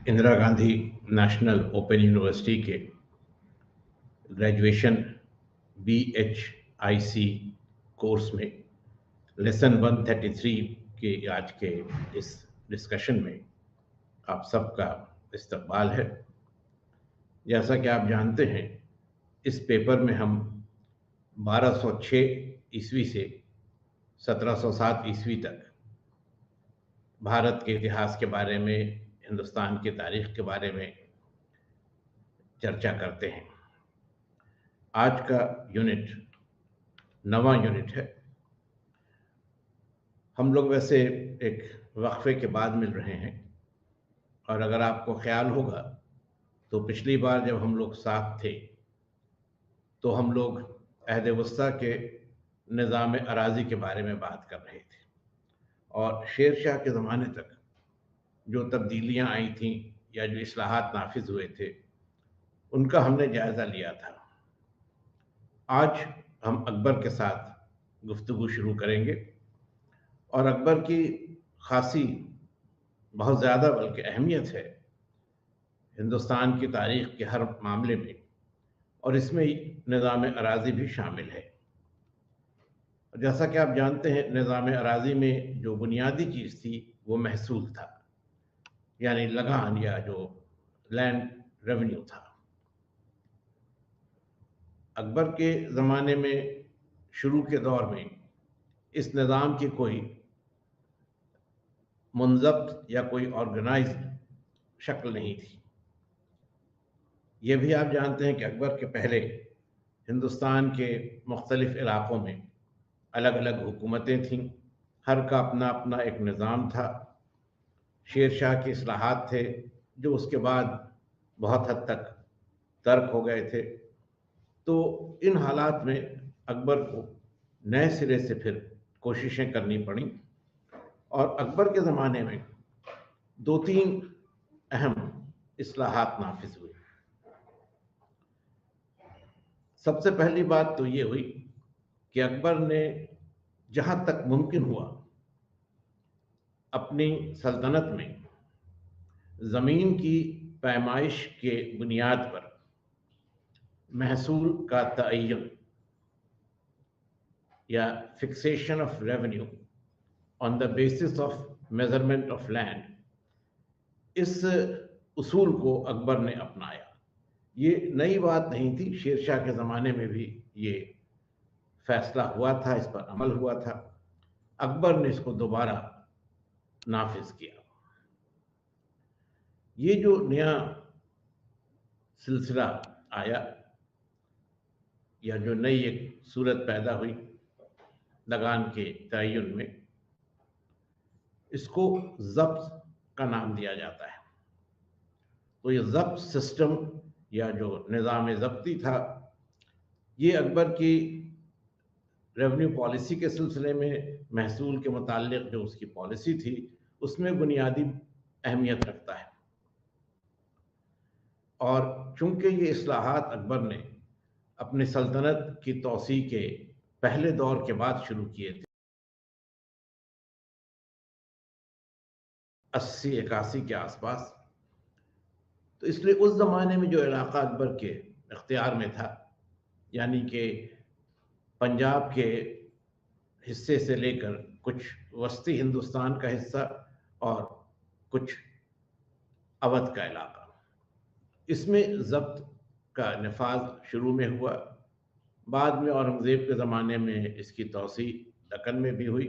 Indira Gandhi national open university के graduation BHIC course में lesson 133 के आज के इस डिस्कशन में आप सबका इस्तकबाल है। जैसा कि आप जानते हैं, इस पेपर में हम 1206 ईस्वी से 1707 ईस्वी तक भारत के इतिहास के बारे में, हिंदुस्तान की तारीख के बारे में चर्चा करते हैं। आज का यूनिट नवा यूनिट है। हम लोग वैसे एक वक्फे के बाद मिल रहे हैं, और अगर आपको ख्याल होगा तो पिछली बार जब हम लोग साथ थे तो हम लोग अहद वस्ता के निज़ाम अराज़ी के बारे में बात कर रहे थे, और शेर शाह के ज़माने तक जो तब्दीलियां आई थीं या जो इस्लाहात नाफिज हुए थे उनका हमने जायज़ा लिया था। आज हम अकबर के साथ गुफ्तगू शुरू करेंगे, और अकबर की खासी बहुत ज़्यादा बल्कि अहमियत है हिंदुस्तान की तारीख़ के हर मामले में, और इसमें निज़ाम अराज़ी भी शामिल है। जैसा कि आप जानते हैं, निज़ाम अराज़ी में जो बुनियादी चीज़ थी वो महसूल था, यानी लगान या जो लैंड रेवेन्यू था। अकबर के ज़माने में शुरू के दौर में इस निज़ाम की कोई मुनज़ब्त या कोई ऑर्गेनाइज्ड शक्ल नहीं थी। ये भी आप जानते हैं कि अकबर के पहले हिंदुस्तान के मुख्तलिफ़ इलाक़ों में अलग अलग हुकूमतें थीं, हर का अपना अपना एक निज़ाम था। शेर शाह के इस्लाहात थे जो उसके बाद बहुत हद तक तर्क हो गए थे। तो इन हालात में अकबर को नए सिरे से फिर कोशिशें करनी पड़ी, और अकबर के ज़माने में दो तीन अहम इस्लाहात नाफिज हुए। सबसे पहली बात तो ये हुई कि अकबर ने जहाँ तक मुमकिन हुआ अपनी सल्तनत में ज़मीन की पैमाइश के बुनियाद पर महसूल का तयन या fixation of revenue on the basis of measurement of land, इस उसूल को अकबर ने अपनाया। ये नई बात नहीं थी, शेर शाह के ज़माने में भी ये फैसला हुआ था, इस पर अमल हुआ था। अकबर ने इसको दोबारा नाफिज किया। ये जो नया सिलसिला आया या जो नई एक सूरत पैदा हुई लगान के तयन में, इसको ज़ब्त का नाम दिया जाता है। तो ये ज़ब्त सिस्टम या जो निज़ाम ज़ब्ती था, ये अकबर की रेवेन्यू पॉलिसी के सिलसिले में महसूल के मुताल्लिक़ जो उसकी पॉलिसी थी उसमें बुनियादी अहमियत रखता है। और चूंकि ये इस्लाहात अकबर ने अपनी सल्तनत की तौसी के पहले दौर के बाद शुरू किए थे, 80-81 के आसपास, तो इसलिए उस ज़माने में जो इलाक़ा अकबर के इख्तियार में था, यानी कि पंजाब के हिस्से से लेकर कुछ वस्ती हिंदुस्तान का हिस्सा और कुछ अवध का इलाका, इसमें ज़ब्त का नफाज शुरू में हुआ। बाद में औरंगज़ेब के ज़माने में इसकी तौसी दक्कन में भी हुई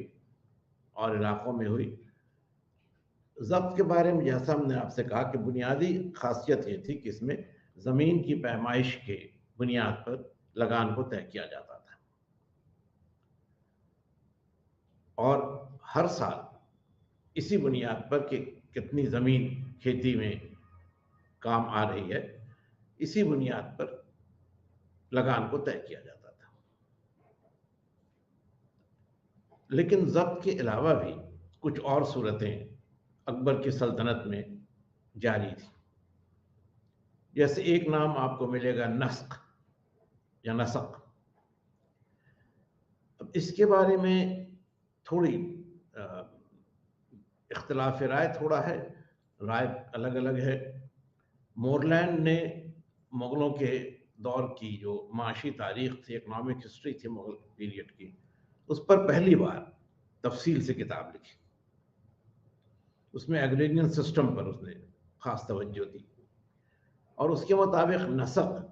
और इलाक़ों में हुई। ज़ब्त के बारे में जैसा हमने आपसे कहा कि बुनियादी खासियत ये थी कि इसमें ज़मीन की पैमाइश के बुनियाद पर लगान को तय किया जाता था, और हर साल इसी बुनियाद पर कि कितनी ज़मीन खेती में काम आ रही है, इसी बुनियाद पर लगान को तय किया जाता था। लेकिन ज़ब्त के अलावा भी कुछ और सूरतें अकबर की सल्तनत में जारी थी। जैसे एक नाम आपको मिलेगा नस्ख या नसक। अब इसके बारे में थोड़ी इख्तिलाफ राय थोड़ा है, राय अलग अलग है। मोरलैंड ने मुगलों के दौर की जो माशी तारीख थी, इकोनॉमिक हिस्ट्री थी मुगल पीरियड की, उस पर पहली बार तफसील से किताब लिखी। उसमें एग्रेरियन सिस्टम पर उसने खास तवज्जो दी और उसके मुताबिक नसक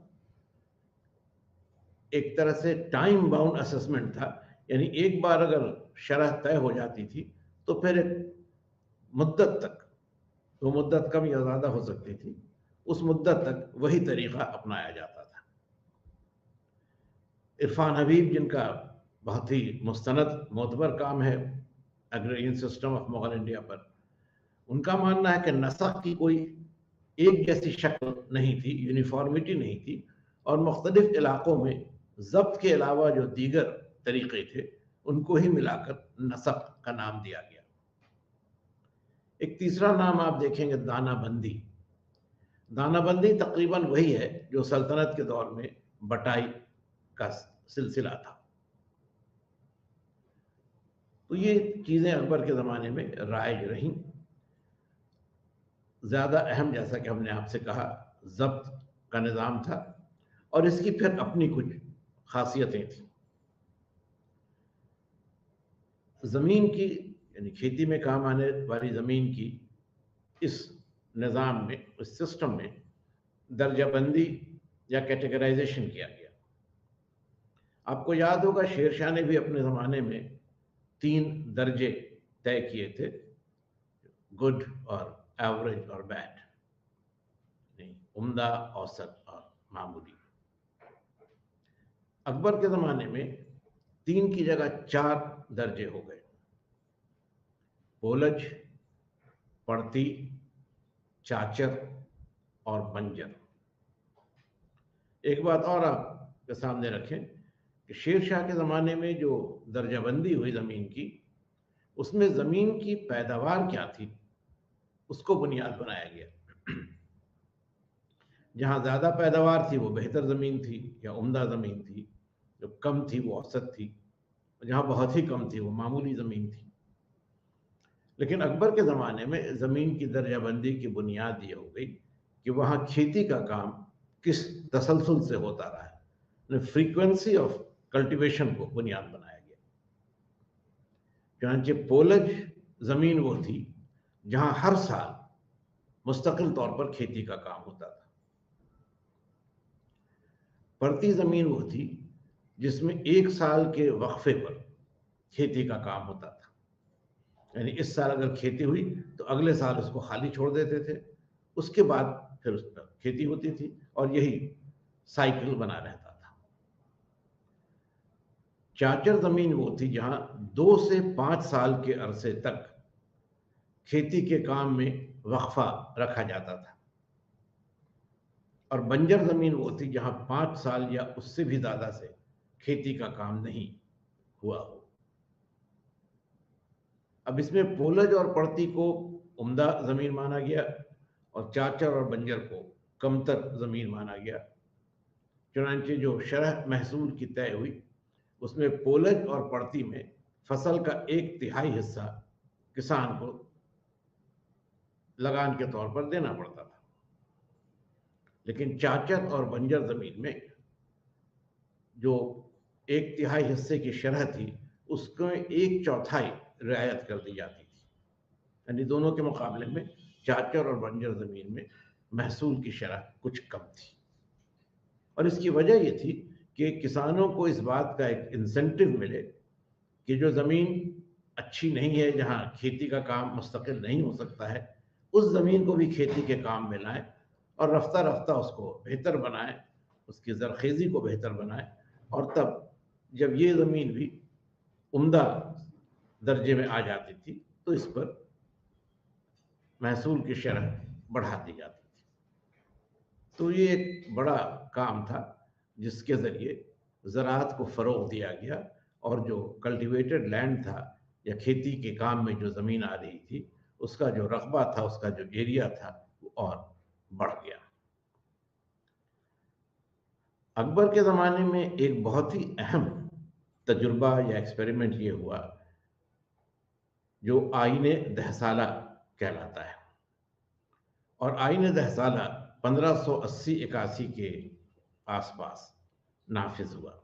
एक तरह से टाइम बाउंड असेसमेंट था, यानी एक बार अगर शरह तय हो जाती थी तो फिर एक मुद्दत तक, वो मुद्दत कम या ज़्यादा हो सकती थी, उस मुद्दत तक वही तरीक़ा अपनाया जाता था। इरफान हबीब, जिनका बहुत ही मुस्तनद मोतबर काम है agrarian system of Mughal India पर, उनका मानना है कि नसख की कोई एक जैसी शक्ल नहीं थी, यूनिफॉर्मिटी नहीं थी, और मुख्तलिफ इलाकों में ज़ब्त के अलावा जो दीगर तरीक़े थे उनको ही मिलाकर नसख का नाम दिया गया। एक तीसरा नाम आप देखेंगे, दानाबंदी। दानाबंदी तकरीबन वही है जो सल्तनत के दौर में बटाई का सिलसिला था। तो ये चीज़ें अकबर के ज़माने में राइज रहीं। ज़्यादा अहम, जैसा कि हमने आपसे कहा, ज़ब्त का निज़ाम था और इसकी फिर अपनी कुछ खासियतें थी। ज़मीन की, यानी खेती में काम आने वाली ज़मीन की इस निज़ाम में, इस सिस्टम में दर्जाबंदी या कैटेगराइजेशन किया गया। आपको याद होगा शेरशाह ने भी अपने ज़माने में 3 दर्जे तय किए थे, गुड और एवरेज और बैड, नहीं, उम्दा, औसत और मामूली। अकबर के ज़माने में 3 की जगह 4 दर्जे हो गए, पोलज, पड़ती, चाचर और बंजर। एक बात और आपके सामने रखें कि शेर शाह के ज़माने में जो दर्जाबंदी हुई ज़मीन की, उसमें ज़मीन की पैदावार क्या थी उसको बुनियाद बनाया गया। जहाँ ज़्यादा पैदावार थी वो बेहतर ज़मीन थी या उम्दा ज़मीन थी, जो कम थी वो औसत थी, जहाँ बहुत ही कम थी वो मामूली ज़मीन थी। लेकिन अकबर के ज़माने में ज़मीन की दर्जाबंदी की बुनियाद ये हो गई कि वहाँ खेती का काम किस तसलसल से होता रहा है, फ्रीक्वेंसी ऑफ कल्टीवेशन को बुनियाद बनाया गया। चुनांचे पोलज ज़मीन वो थी जहाँ हर साल मुस्तकिल तौर पर खेती का काम होता था। पड़ती ज़मीन वो थी जिसमें 1 साल के वक्फे पर खेती का काम होता था, यानी इस साल अगर खेती हुई तो अगले साल उसको खाली छोड़ देते थे, उसके बाद फिर उस पर खेती होती थी और यही साइकिल बना रहता था। चाचर ज़मीन वो थी जहाँ 2 से 5 साल के अरसे तक खेती के काम में वक्फा रखा जाता था, और बंजर ज़मीन वो थी जहाँ 5 साल या उससे भी ज़्यादा से खेती का काम नहीं हुआ हो। अब इसमें पोलज और पड़ती को उम्दा ज़मीन माना गया और चाचर और बंजर को कमतर ज़मीन माना गया। चुनांचे जो शरह महसूल की तय हुई उसमें पोलज और पड़ती में फसल का 1/3 हिस्सा किसान को लगान के तौर पर देना पड़ता था, लेकिन चाचर और बंजर ज़मीन में जो 1/3 हिस्से की शरह थी उसको 1/4 रियायत कर दी जाती थी, यानी दोनों के मुकाबले में चाचर और बंजर ज़मीन में महसूल की शरह कुछ कम थी। और इसकी वजह ये थी कि किसानों को इस बात का एक इंसेंटिव मिले कि जो ज़मीन अच्छी नहीं है, जहाँ खेती का काम मुस्तकिल नहीं हो सकता है, उस ज़मीन को भी खेती के काम में लाएं और रफ्ता रफ्ता उसको बेहतर बनाएं, उसकी ज़रखेज़ी को बेहतर बनाएं, और तब जब ये ज़मीन भी उम्दा दर्जे में आ जाती थी तो इस पर महसूल की शरह बढ़ा दी जाती थी। तो ये एक बड़ा काम था जिसके ज़रिए ज़राअत को फ़रोग़ दिया गया और जो कल्टीवेटेड लैंड था या खेती के काम में जो ज़मीन आ रही थी उसका जो रकबा था, उसका जो एरिया था वो और बढ़ गया। अकबर के ज़माने में एक बहुत ही अहम तजुर्बा या एक्सपेरिमेंट ये हुआ जो आईने दहसाला कहलाता है। और आईन दहसाला 1580-81 के आसपास नाफिज हुआ।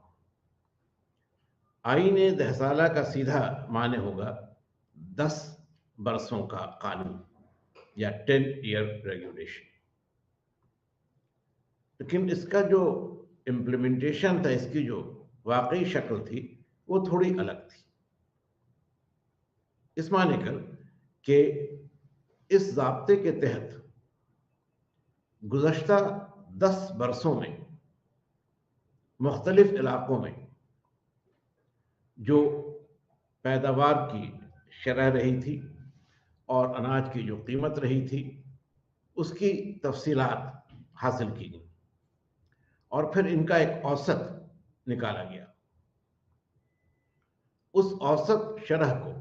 आईन दहसाला का सीधा माने होगा 10 बरसों का कानून या 10 ईयर रेगुलेशन। लेकिन इसका जो इम्प्लीमेंटेशन था, इसकी जो वाकई शक्ल थी, वो थोड़ी अलग थी। इस माने कर कि इस ज़ाब्ते के तहत गुज़श्ता 10 बरसों में मुख्तलिफ इलाकों में जो पैदावार की शरह रही थी और अनाज की जो कीमत रही थी, उसकी तफसीलात हासिल की गई और फिर इनका एक औसत निकाला गया। उस औसत शरह को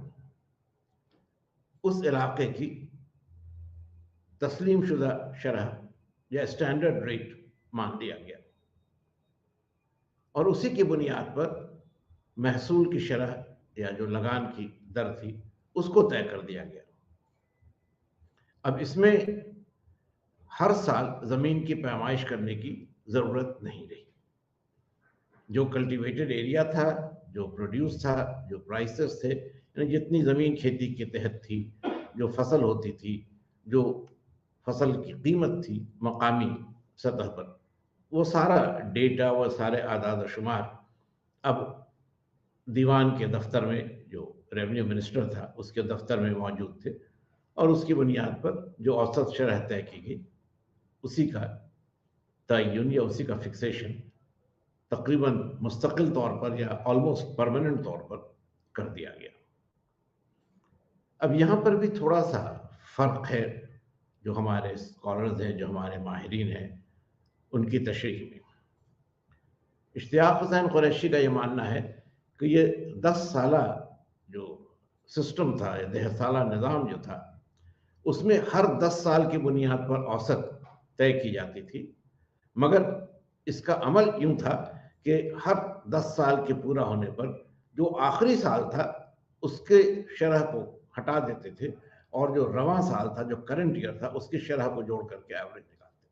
उस इलाके की तस्लीम शुदा शरह या स्टैंडर्ड रेट मान लिया गया और उसी की बुनियाद पर महसूल की शरह या जो लगान की दर थी, उसको तय कर दिया गया। अब इसमें हर साल ज़मीन की पैमाइश करने की ज़रूरत नहीं रही। जो कल्टीवेटेड एरिया था, जो प्रोड्यूस था, जो प्राइसेस थे, यानी जितनी ज़मीन खेती के तहत थी, जो फसल होती थी, जो फसल की कीमत थी मकामी सतह पर, वो सारा डेटा, वो सारे आदाद शुमार अब दीवान के दफ्तर में, जो रेवेन्यू मिनिस्टर था उसके दफ्तर में मौजूद थे और उसकी बुनियाद पर जो औसत शरह तय की गई, उसी का तयन या उसी का फिक्सेशन तकरीबन मुस्तकिल तौर पर या ऑलमोस्ट परमानेंट तौर पर कर दिया गया। अब यहाँ पर भी थोड़ा सा फ़र्क है, जो हमारे स्कॉलर्स हैं, जो हमारे माहिरीन हैं, उनकी तशरीह में। इश्तियाक हुसैन कुरैशी का ये मानना है कि ये 10 साला जो सिस्टम था, या 10 साला निज़ाम जो था, उसमें हर 10 साल की बुनियाद पर औसत तय की जाती थी, मगर इसका अमल यूं था कि हर 10 साल के पूरा होने पर जो आखिरी साल था उसके शरह को हटा देते थे और जो रवां साल था, जो करंट ईयर था, उसकी शरह को जोड़ करके एवरेज निकालते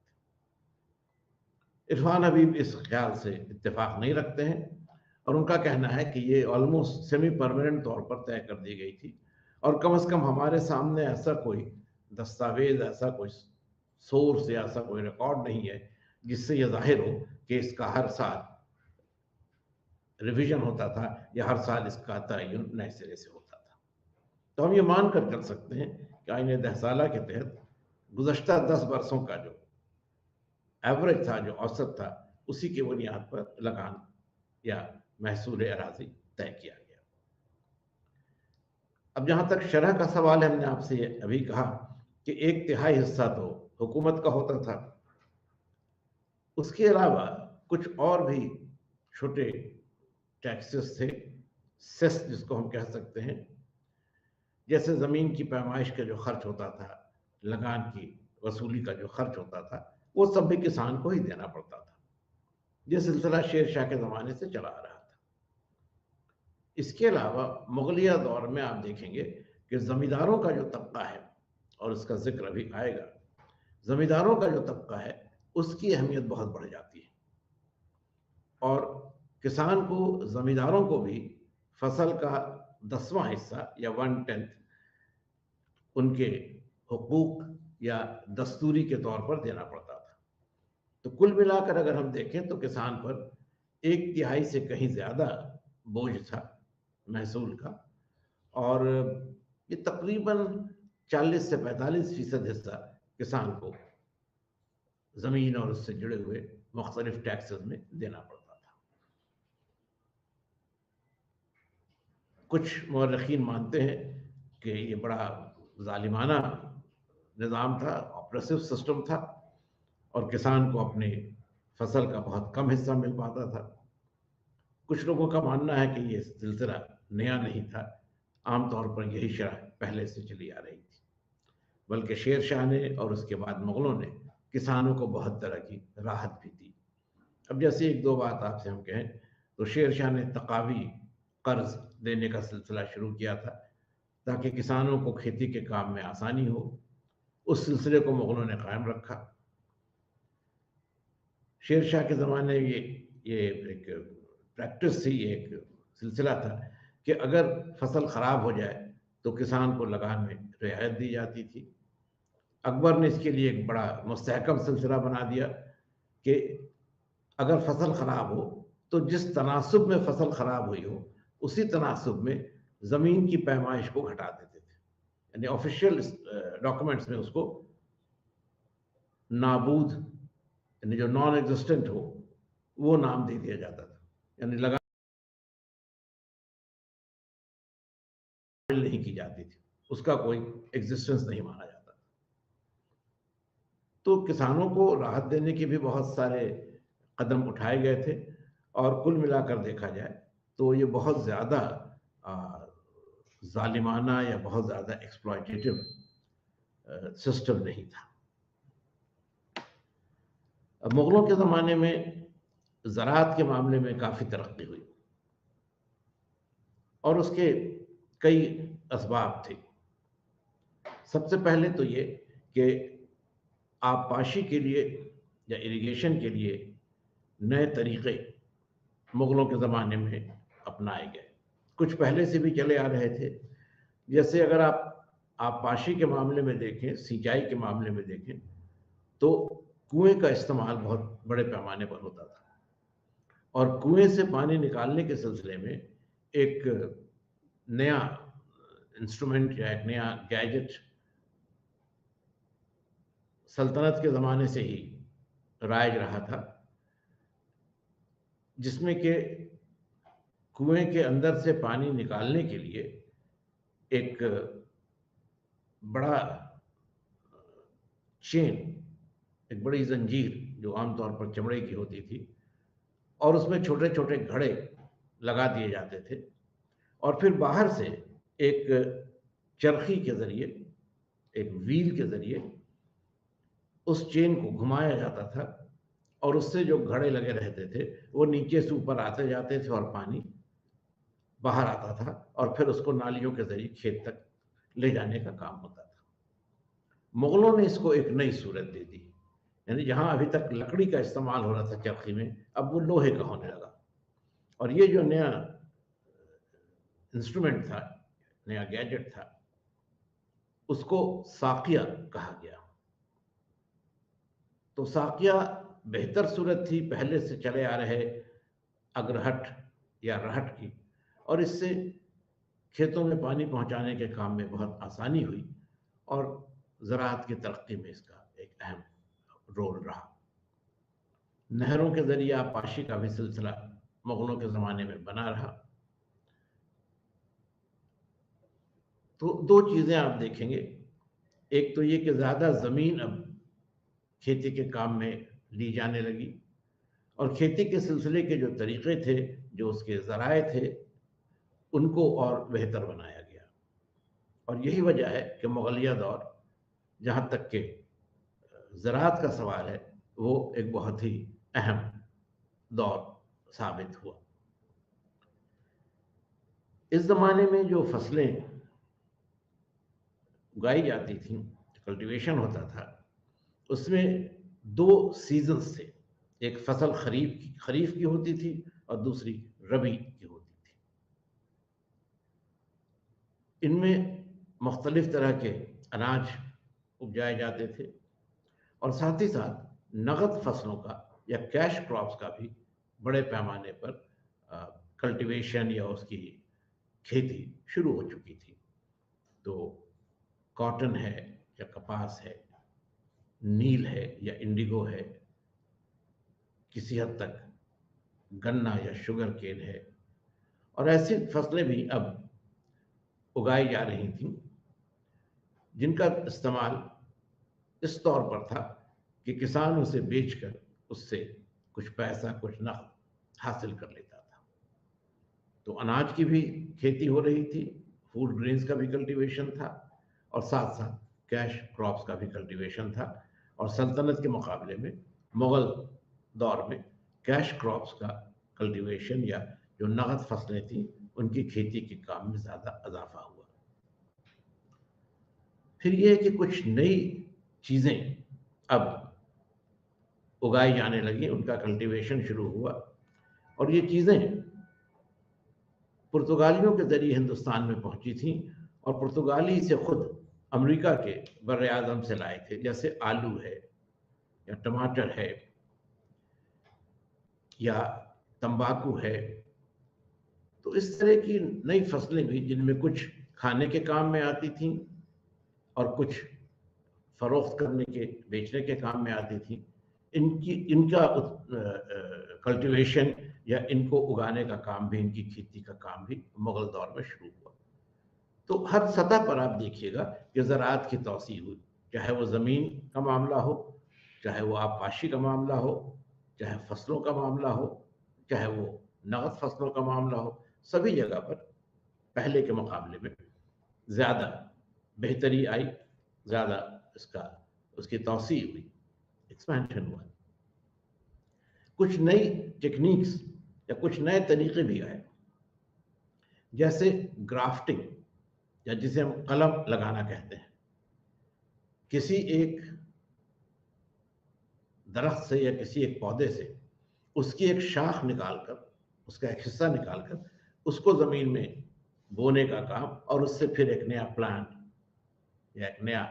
थे। इरफान हबीब इस ख्याल से इत्तेफाक नहीं रखते हैं और उनका कहना है कि ये ऑलमोस्ट सेमी परमानेंट तौर पर तय कर दी गई थी और कम से कम हमारे सामने ऐसा कोई दस्तावेज, ऐसा कोई सोर्स या ऐसा कोई रिकॉर्ड नहीं है जिससे यह जाहिर हो कि इसका हर साल रिवीजन होता था या हर साल इसका तयन नए सिरे से होता था। तो हम ये मान कर चल सकते हैं कि आईन दहसाला के तहत गुज़श्ता 10 बरसों का जो एवरेज था, जो औसत था, उसी की बुनियाद पर लगान या महसूल अराजी तय किया गया। अब जहाँ तक शरह का सवाल है, हमने आपसे अभी कहा कि 1/3 हिस्सा तो हुकूमत का होता था। उसके अलावा कुछ और भी छोटे टैक्सेस थे, सेस जिसको हम कह सकते हैं, जैसे ज़मीन की पैमाइश का जो खर्च होता था, लगान की वसूली का जो खर्च होता था, वो सब भी किसान को ही देना पड़ता था। ये सिलसिला शेर शाह के ज़माने से चला आ रहा था। इसके अलावा मुगलिया दौर में आप देखेंगे कि ज़मींदारों का जो तबका है, और उसका जिक्र अभी आएगा, ज़मींदारों का जो तबका है उसकी अहमियत बहुत बढ़ जाती है और किसान को, ज़मींदारों को भी फसल का 10वां हिस्सा या 1/10 उनके हुकूक या दस्तूरी के तौर पर देना पड़ता था। तो कुल मिलाकर अगर हम देखें तो किसान पर 1/3 से कहीं ज़्यादा बोझ था महसूल का और ये तकरीबन 40 से 45% हिस्सा किसान को ज़मीन और उससे जुड़े हुए मुख्तलिफ टैक्सेस में देना पड़ता था। कुछ मौरखीन मानते हैं कि ये बड़ा ज़ालिमाना निज़ाम था, ऑपरेसिव सिस्टम था और किसान को अपने फसल का बहुत कम हिस्सा मिल पाता था। कुछ लोगों का मानना है कि ये सिलसिला नया नहीं था, आमतौर पर यही शरह पहले से चली आ रही थी, बल्कि शेर शाह ने और उसके बाद मुग़लों ने किसानों को बहुत तरह की राहत भी दी। अब जैसे एक दो बात आपसे हम कहें तो शेर शाह ने तकावी कर्ज देने का सिलसिला शुरू किया था ताकि किसानों को खेती के काम में आसानी हो उस सिलसिले को मुगलों ने कायम रखा। शेर शाह के ज़माने में ये एक प्रैक्टिस थी, एक सिलसिला था कि अगर फसल ख़राब हो जाए तो किसान को लगान में रियायत दी जाती थी। अकबर ने इसके लिए एक बड़ा मुस्तहकम सिलसिला बना दिया कि अगर फसल ख़राब हो तो जिस तनासुब में फसल ख़राब हुई हो उसी तनासुब में ज़मीन की पैमाइश को घटा देते थे, यानी ऑफिशियल डॉक्यूमेंट्स में उसको नाबूद, यानी जो नॉन एग्जिस्टेंट हो वो नाम दे दिया जाता था, यानी लगा नहीं की जाती थी, उसका कोई एग्जिस्टेंस नहीं माना जाता। तो किसानों को राहत देने के भी बहुत सारे कदम उठाए गए थे और कुल मिलाकर देखा जाए तो ये बहुत ज़्यादा जालिमाना या बहुत ज़्यादा एक्सप्लॉयटेटिव सिस्टम नहीं था। अब मुगलों के ज़माने में ज़राअत के मामले में काफ़ी तरक्की हुई और उसके कई असबाब थे। सबसे पहले तो ये कि आबपाशी के लिए या इरिगेशन के लिए नए तरीक़े मुगलों के ज़माने में अपनाए गए। कुछ पहले से भी चले आ रहे थे। जैसे अगर आप आबपाशी के मामले में देखें, सिंचाई के मामले में देखें, तो कुएँ का इस्तेमाल बहुत बड़े पैमाने पर होता था और कुएँ से पानी निकालने के सिलसिले में एक नया इंस्ट्रूमेंट या एक नया गैजेट सल्तनत के ज़माने से ही राइज रहा था, जिसमें कि कुएँ के अंदर से पानी निकालने के लिए एक बड़ा चेन, एक बड़ी ज़ंजीर जो आमतौर पर चमड़े की होती थी और उसमें छोटे-छोटे घड़े लगा दिए जाते थे और फिर बाहर से एक चरखी के ज़रिए, एक व्हील के ज़रिए उस चेन को घुमाया जाता था और उससे जो घड़े लगे रहते थे, वो नीचे से ऊपर आते जाते थे और पानी बाहर आता था और फिर उसको नालियों के ज़रिए खेत तक ले जाने का काम होता था। मुगलों ने इसको एक नई सूरत दे दी, यानी जहाँ अभी तक लकड़ी का इस्तेमाल हो रहा था चरखी में, अब वो लोहे का होने लगा और ये जो नया इंस्ट्रूमेंट था, नया गैजेट था, उसको साक़िया कहा गया। तो साक़िया बेहतर सूरत थी पहले से चले आ रहे अग्रहट या रहट की और इससे खेतों में पानी पहुंचाने के काम में बहुत आसानी हुई और ज़राअत की तरक्की में इसका एक अहम रोल रहा। नहरों के ज़रिए आबपाशी का भी सिलसिला मुगलों के ज़माने में बना रहा। तो दो चीज़ें आप देखेंगे, एक तो ये कि ज़्यादा ज़मीन अब खेती के काम में ली जाने लगी और खेती के सिलसिले के जो तरीक़े थे, जो उसके ज़राए थे, उनको और बेहतर बनाया गया और यही वजह है कि मुग़लिया दौर, जहाँ तक कि ज़राअत का सवाल है, वो एक बहुत ही अहम दौर साबित हुआ। इस ज़माने में जो फसलें उगाई जाती थीं, कल्टीवेशन होता था, उसमें 2 सीज़न्स थे। एक फसल खरीफ की होती थी और दूसरी रबी की होती थी। इनमें मुख्तलिफ तरह के अनाज उपजाए जाते थे और साथ ही साथ नगद फसलों का या कैश क्रॉप्स का भी बड़े पैमाने पर कल्टीवेशन या उसकी खेती शुरू हो चुकी थी। तो कॉटन है या कपास है, नील है या इंडिगो है, किसी हद तक गन्ना या शुगर केन है और ऐसी फसलें भी अब उगाई जा रही थीं, जिनका इस्तेमाल इस तौर पर था कि किसान उसे बेचकर उससे कुछ पैसा, कुछ नफ़ा हासिल कर लेता था। तो अनाज की भी खेती हो रही थी, फूड ग्रेन्स का भी कल्टीवेशन था और साथ-साथ कैश क्रॉप्स का भी कल्टीवेशन था और सल्तनत के मुकाबले में मुग़ल दौर में कैश क्रॉप्स का कल्टीवेशन या जो नगद फसलें थीं, उनकी खेती के काम में ज़्यादा इज़ाफ़ा हुआ। फिर ये है कि कुछ नई चीज़ें अब उगाई जाने लगी, उनका कल्टीवेशन शुरू हुआ और ये चीज़ें पुर्तगालियों के ज़रिए हिंदुस्तान में पहुंची थी और पुर्तगाली इसे खुद अमेरिका के बर आज़म से लाए थे, जैसे आलू है या टमाटर है या तंबाकू है। तो इस तरह की नई फसलें भी जिनमें कुछ खाने के काम में आती थीं और कुछ फरोख्त करने के, बेचने के काम में आती थी, इनका कल्टीवेशन या इनको उगाने का काम भी, इनकी खेती का काम भी मुगल दौर में शुरू हुआ। तो हर सतह पर आप देखिएगा कि ज़राअत की तौसीअ हुई, चाहे वो ज़मीन का मामला हो, चाहे वो आबपाशी का मामला हो, चाहे फसलों का मामला हो, चाहे वो नगद फसलों का मामला हो, सभी जगह पर पहले के मुकाबले में ज़्यादा बेहतरी आई, ज़्यादा उसकी तौसीअ हुई, एक्सपेंशन हुआ। कुछ नई टेक्निक्स या कुछ नए तरीके भी आए, जैसे ग्राफ्टिंग या जिसे हम कलम लगाना कहते हैं। किसी एक दरख्त से या किसी एक पौधे से उसकी एक शाख निकालकर, उसका एक हिस्सा निकालकर उसको ज़मीन में बोने का काम और उससे फिर एक नया प्लांट या एक नया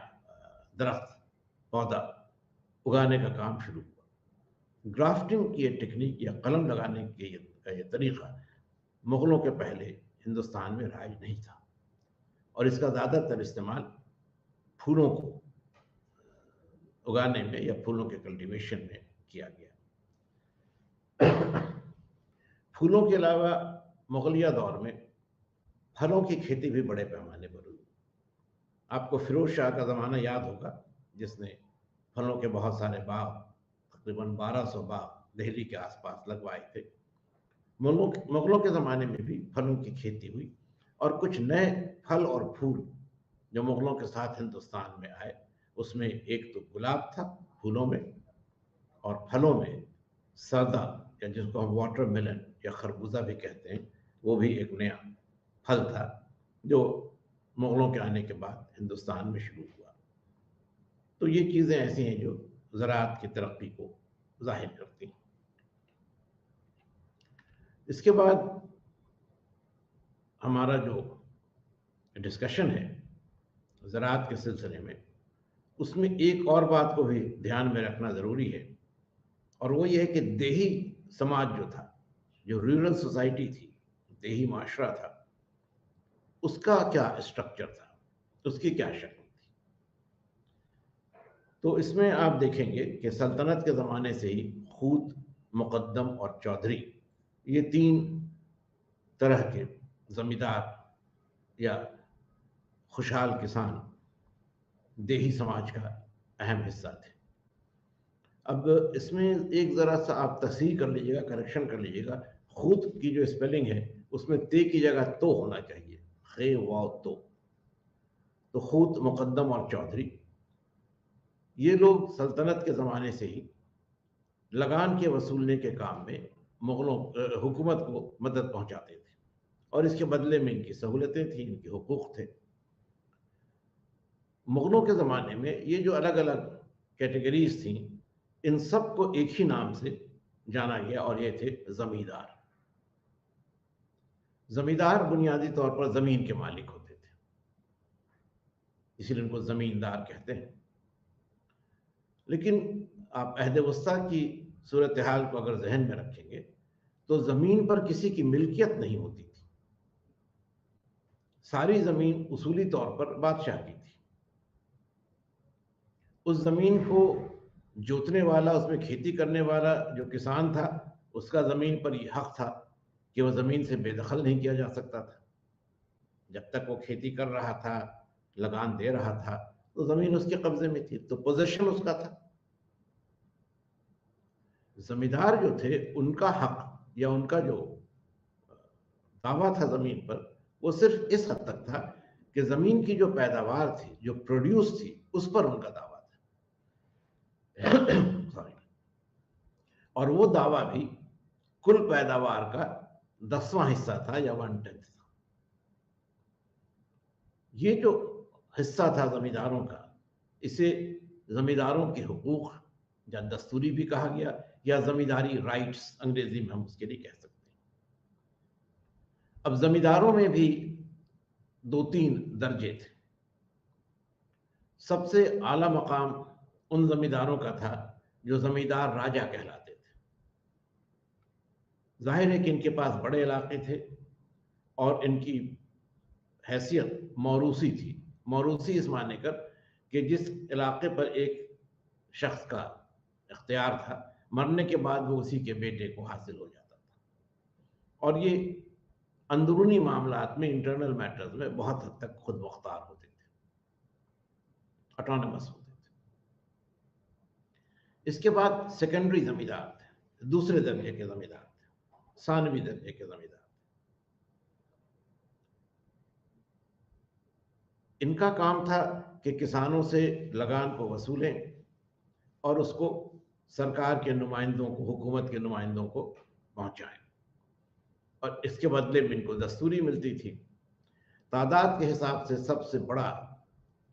दरख्त, पौधा उगाने का काम शुरू हुआ। ग्राफ्टिंग की ये टेक्निक या कलम लगाने की ये तरीका मुग़लों के पहले हिंदुस्तान में राइज नहीं था और इसका ज़्यादातर इस्तेमाल फूलों को उगाने में या फूलों के कल्टीवेशन में किया गया। फूलों के अलावा मुगलिया दौर में फलों की खेती भी बड़े पैमाने पर हुई। आपको फिरोज शाह का ज़माना याद होगा, जिसने फलों के बहुत सारे बाग, तकरीबन 1200 बाग दिल्ली के आसपास लगवाए थे। मुगलों के ज़माने में भी फलों की खेती हुई और कुछ नए फल और फूल जो मुगलों के साथ हिंदुस्तान में आए, उसमें एक तो गुलाब था फूलों में, और फलों में सरदा या जिसको हम वाटरमेलन या खरबूजा भी कहते हैं, वो भी एक नया फल था जो मुगलों के आने के बाद हिंदुस्तान में शुरू हुआ। तो ये चीज़ें ऐसी हैं जो ज़राअत की तरक्की को ज़ाहिर करती हैं। इसके बाद हमारा जो डिस्कशन है ज़राअत के सिलसिले में, उसमें एक और बात को भी ध्यान में रखना ज़रूरी है, और वो ये है कि देही समाज जो था, जो रूरल सोसाइटी थी, देही माशरा था, उसका क्या स्ट्रक्चर था, उसकी क्या शक्ल थी। तो इसमें आप देखेंगे कि सल्तनत के ज़माने से ही खूत, मुक़द्दम और चौधरी, ये 3 तरह के ज़मींदार या खुशहाल किसान देही समाज का अहम हिस्सा थे। अब इसमें एक ज़रा सा आप तस्हीह कर लीजिएगा, करेक्शन कर लीजिएगा। खूत की जो स्पेलिंग है उसमें ते की जगह तो होना चाहिए, खे वाव तो। तो खूत, मुक़द्दम और चौधरी, ये लोग सल्तनत के ज़माने से ही लगान के वसूलने के काम में मुग़लों हुकूमत को मदद पहुंचाते थे और इसके बदले में इनकी सहूलतें थी, इनके हुकूक थे। मुग़लों के ज़माने में ये जो अलग अलग कैटेगरीज थी, इन सब को एक ही नाम से जाना गया और ये थे ज़मींदार। ज़मींदार बुनियादी तौर पर ज़मीन के मालिक होते थे, इसीलिए इनको ज़मींदार कहते हैं। लेकिन आप अहद वस्ता की सूरत हाल को अगर जहन में रखेंगे तो ज़मीन पर किसी की मिल्कियत नहीं होती थी। सारी ज़मीन उसूली तौर पर बादशाह की थी। उस ज़मीन को जोतने वाला, उसमें खेती करने वाला जो किसान था, उसका ज़मीन पर यह हक था कि वह ज़मीन से बेदखल नहीं किया जा सकता था। जब तक वो खेती कर रहा था, लगान दे रहा था, तो ज़मीन उसके कब्जे में थी, तो पोजीशन उसका था। ज़मींदार जो थे, उनका हक या उनका जो दावा था ज़मीन पर, वो सिर्फ इस हद तक था कि ज़मीन की जो पैदावार थी, जो प्रोड्यूस थी, उस पर उनका दावा था। सॉरी। और वो दावा भी कुल पैदावार का 10वां हिस्सा था या 1/10 था। ये जो हिस्सा था ज़मींदारों का, इसे जमींदारों के हुकूक, या दस्तूरी भी कहा गया, या जमींदारी राइट्स अंग्रेजी में हम उसके लिए कह सकते हैं। अब जमींदारों में भी दो तीन दर्जे थे। सबसे आला मकाम उन जमींदारों का था जो जमींदार राजा कहलाते थे। जाहिर है कि इनके पास बड़े इलाके थे और इनकी हैसियत मौरूसी थी। मौरूसी इस माने कर कि जिस इलाके पर एक शख्स का इख्तियार था, मरने के बाद वो उसी के बेटे को हासिल हो जाता था। और ये अंदरूनी मामलात में, इंटरनल मैटर्स में बहुत हद तक खुद मुख्तार होते थे, ऑटोनमस होते थे। इसके बाद सेकेंडरी जमींदार थे, दूसरे दर्जे के जमींदार थे, सानवी दर्जे के जमींदार। इनका काम था कि किसानों से लगान को वसूलें और उसको सरकार के नुमाइंदों को, हुकूमत के नुमाइंदों को पहुंचाएं, और इसके बदले में इनको दस्तूरी मिलती थी। तादाद के हिसाब से सबसे बड़ा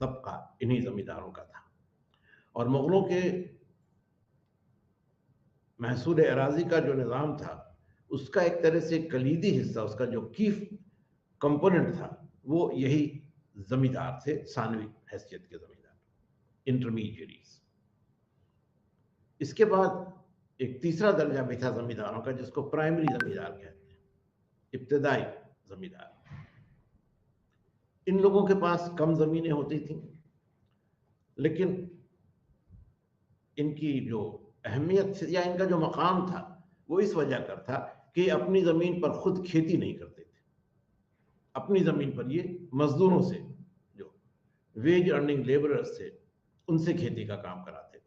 तबका इन्हीं जमींदारों का था। और मुगलों के महसूल अराजी का जो निज़ाम था, उसका एक तरह से कलीदी हिस्सा, उसका जो की कंपोनेंट था, वो यही जमींदार थे, सानवी हैसियत के जमींदार, इंटरमीडिएरीज। इसके बाद एक तीसरा दर्जा भी था जमींदारों का, जिसको प्राइमरी जमींदार कहते हैं, इब्तदाई जमींदार। इन लोगों के पास कम जमीनें होती थी, लेकिन इनकी जो अहमियत या इनका जो मकाम था, वो इस वजह कर था कि अपनी जमीन पर खुद खेती नहीं करते थे। अपनी जमीन पर ये मजदूरों से, जो वेज अर्निंग लेबरर्स थे, उनसे खेती का काम कराते थे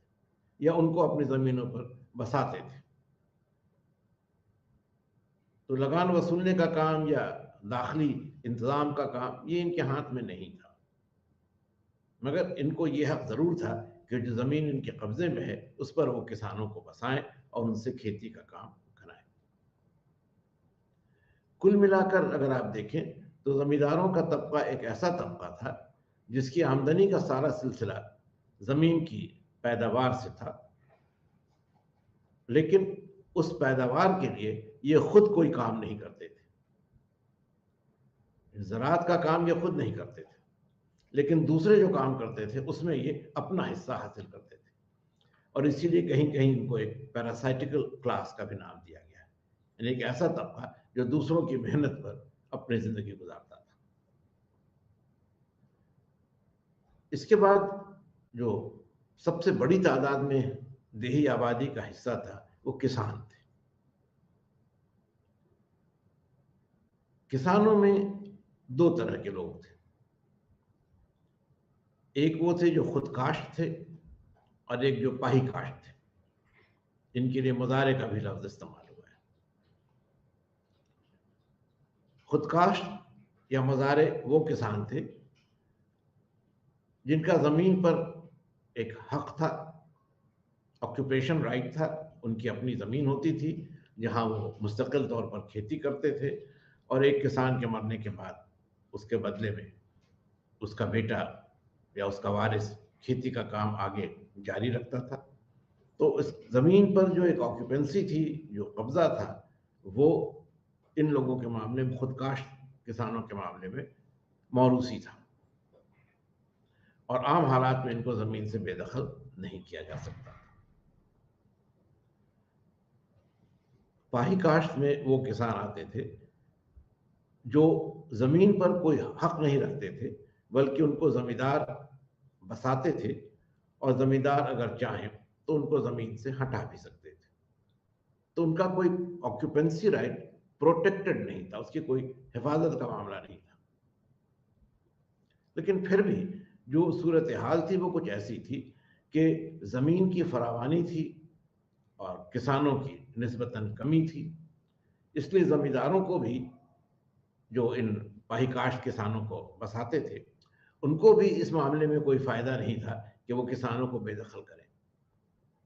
या उनको अपनी जमीनों पर बसाते थे। तो लगान वसूलने का काम या दाखिली इंतजाम का काम ये इनके हाथ में नहीं था, मगर इनको ये हक जरूर था कि जो जमीन इनके कब्जे में है उस पर वो किसानों को बसाएं और उनसे खेती का काम कराएं। कुल मिलाकर अगर आप देखें तो जमींदारों का तबका एक ऐसा तबका था जिसकी आमदनी का सारा सिलसिला जमीन की पैदावार से था, लेकिन उस पैदावार के लिए ये खुद कोई काम नहीं करते थे। ज़राअत का काम ये खुद नहीं करते थे, लेकिन दूसरे जो काम करते थे उसमें ये अपना हिस्सा हासिल करते थे। और इसीलिए कहीं कहीं इनको एक पैरासाइटिकल क्लास का भी नाम दिया गया है, यानी एक ऐसा तबका जो दूसरों की मेहनत पर अपनी जिंदगी गुजारता था। इसके बाद जो सबसे बड़ी तादाद में देही आबादी का हिस्सा था वो किसान थे। किसानों में दो तरह के लोग थे। एक वो थे जो खुदकाश्त थे और एक जो पाही काश्त थे, जिनके लिए मुजारे का भी लफ्ज इस्तेमाल हुआ है। खुदकाश्त या मुजारे वो किसान थे जिनका जमीन पर एक हक था, ऑक्यूपेशन राइट था, उनकी अपनी जमीन होती थी जहां वो मुस्तकिल तौर पर खेती करते थे, और एक किसान के मरने के बाद उसके बदले में उसका बेटा या उसका वारिस खेती का काम आगे जारी रखता था। तो इस जमीन पर जो एक ऑक्यूपेंसी थी, जो कब्जा था, वो इन लोगों के मामले में, खुदकाश्त किसानों के मामले में मौरूसी था, और आम हालात में इनको जमीन से बेदखल नहीं किया जा सकता। पाही काश्त में वो किसान आते थे जो जमीन पर कोई हक नहीं रखते थे, बल्कि उनको जमींदार बसाते थे, और जमींदार अगर चाहें तो उनको जमीन से हटा भी सकते थे। तो उनका कोई ऑक्यूपेंसी राइट प्रोटेक्टेड नहीं था, उसकी कोई हिफाजत का मामला नहीं था। लेकिन फिर भी जो सूरत हाल थी वो कुछ ऐसी थी कि जमीन की फरावानी थी और किसानों की निस्बतन कमी थी। इसलिए जमींदारों को भी, जो इन पाहीकाश्त किसानों को बसाते थे, उनको भी इस मामले में कोई फायदा नहीं था कि वो किसानों को बेदखल करें।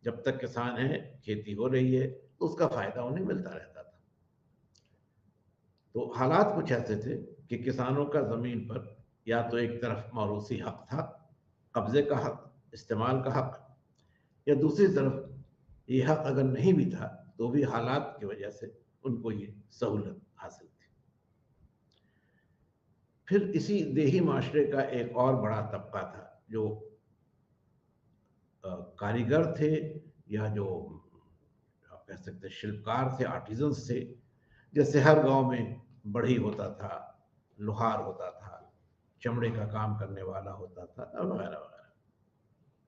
जब तक किसान है, खेती हो रही है, तो उसका फायदा उन्हें मिलता रहता था। तो हालात कुछ ऐसे थे कि किसानों का जमीन पर या तो एक तरफ मौरूसी हक था, कब्जे का हक, इस्तेमाल का हक, या दूसरी तरफ ये हक अगर नहीं भी था तो भी हालात की वजह से उनको ये सहूलत हासिल थी। फिर इसी देही माशरे का एक और बड़ा तबका था जो कारीगर थे, या जो आप कह सकते हैं शिल्पकार थे, आर्टिजन्स थे। जैसे हर गांव में बढ़ई होता था, लोहार होता था, चमड़े का काम करने वाला होता था, वगैरह वगैरह।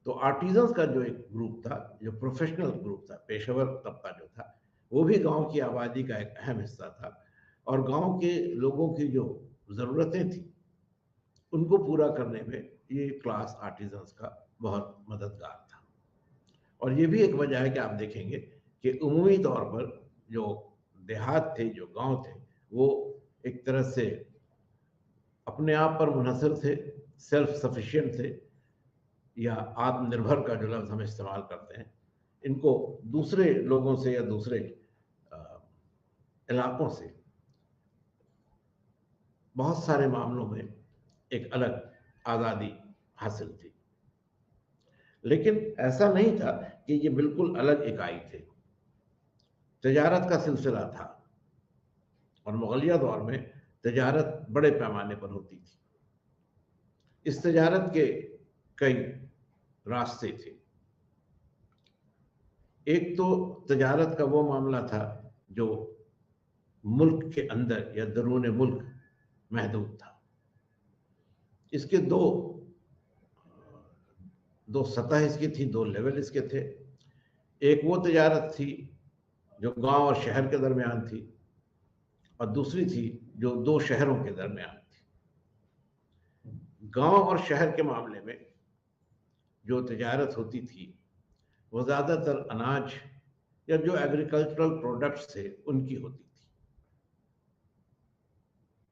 तो आर्टिजन्स का जो एक ग्रुप था, जो प्रोफेशनल ग्रुप था, पेशेवर तबका जो था, वो भी गांव की आबादी का एक अहम हिस्सा था। और गांव के लोगों की जो ज़रूरतें थी उनको पूरा करने में ये क्लास आर्टिजन्स का बहुत मददगार था। और ये भी एक वजह है कि आप देखेंगे कि उमूमी तौर पर जो देहात थे, जो गांव थे, वो एक तरह से अपने आप पर मुनहसर थे, सेल्फ सफिशिएंट थे, या आत्मनिर्भर का जो लफ्ज़ हम इस्तेमाल करते हैं, इनको दूसरे लोगों से या दूसरे इलाकों से बहुत सारे मामलों में एक अलग आज़ादी हासिल थी। लेकिन ऐसा नहीं था कि ये बिल्कुल अलग इकाई थे। तजारत का सिलसिला था, और मुगलिया दौर में तजारत बड़े पैमाने पर होती थी। इस तजारत के कई रास्ते थे। एक तो तजारत का वो मामला था जो मुल्क के अंदर या दरूने मुल्क महदूद था। इसके दो सतह इसकी थी, दो लेवल इसके थे। एक वो तजारत थी जो गांव और शहर के दरमियान थी, और दूसरी थी जो दो शहरों के दरमियान थी। गांव और शहर के मामले में जो तजारत होती थी वो ज़्यादातर अनाज या जो एग्रीकल्चरल प्रोडक्ट्स थे उनकी होती थी।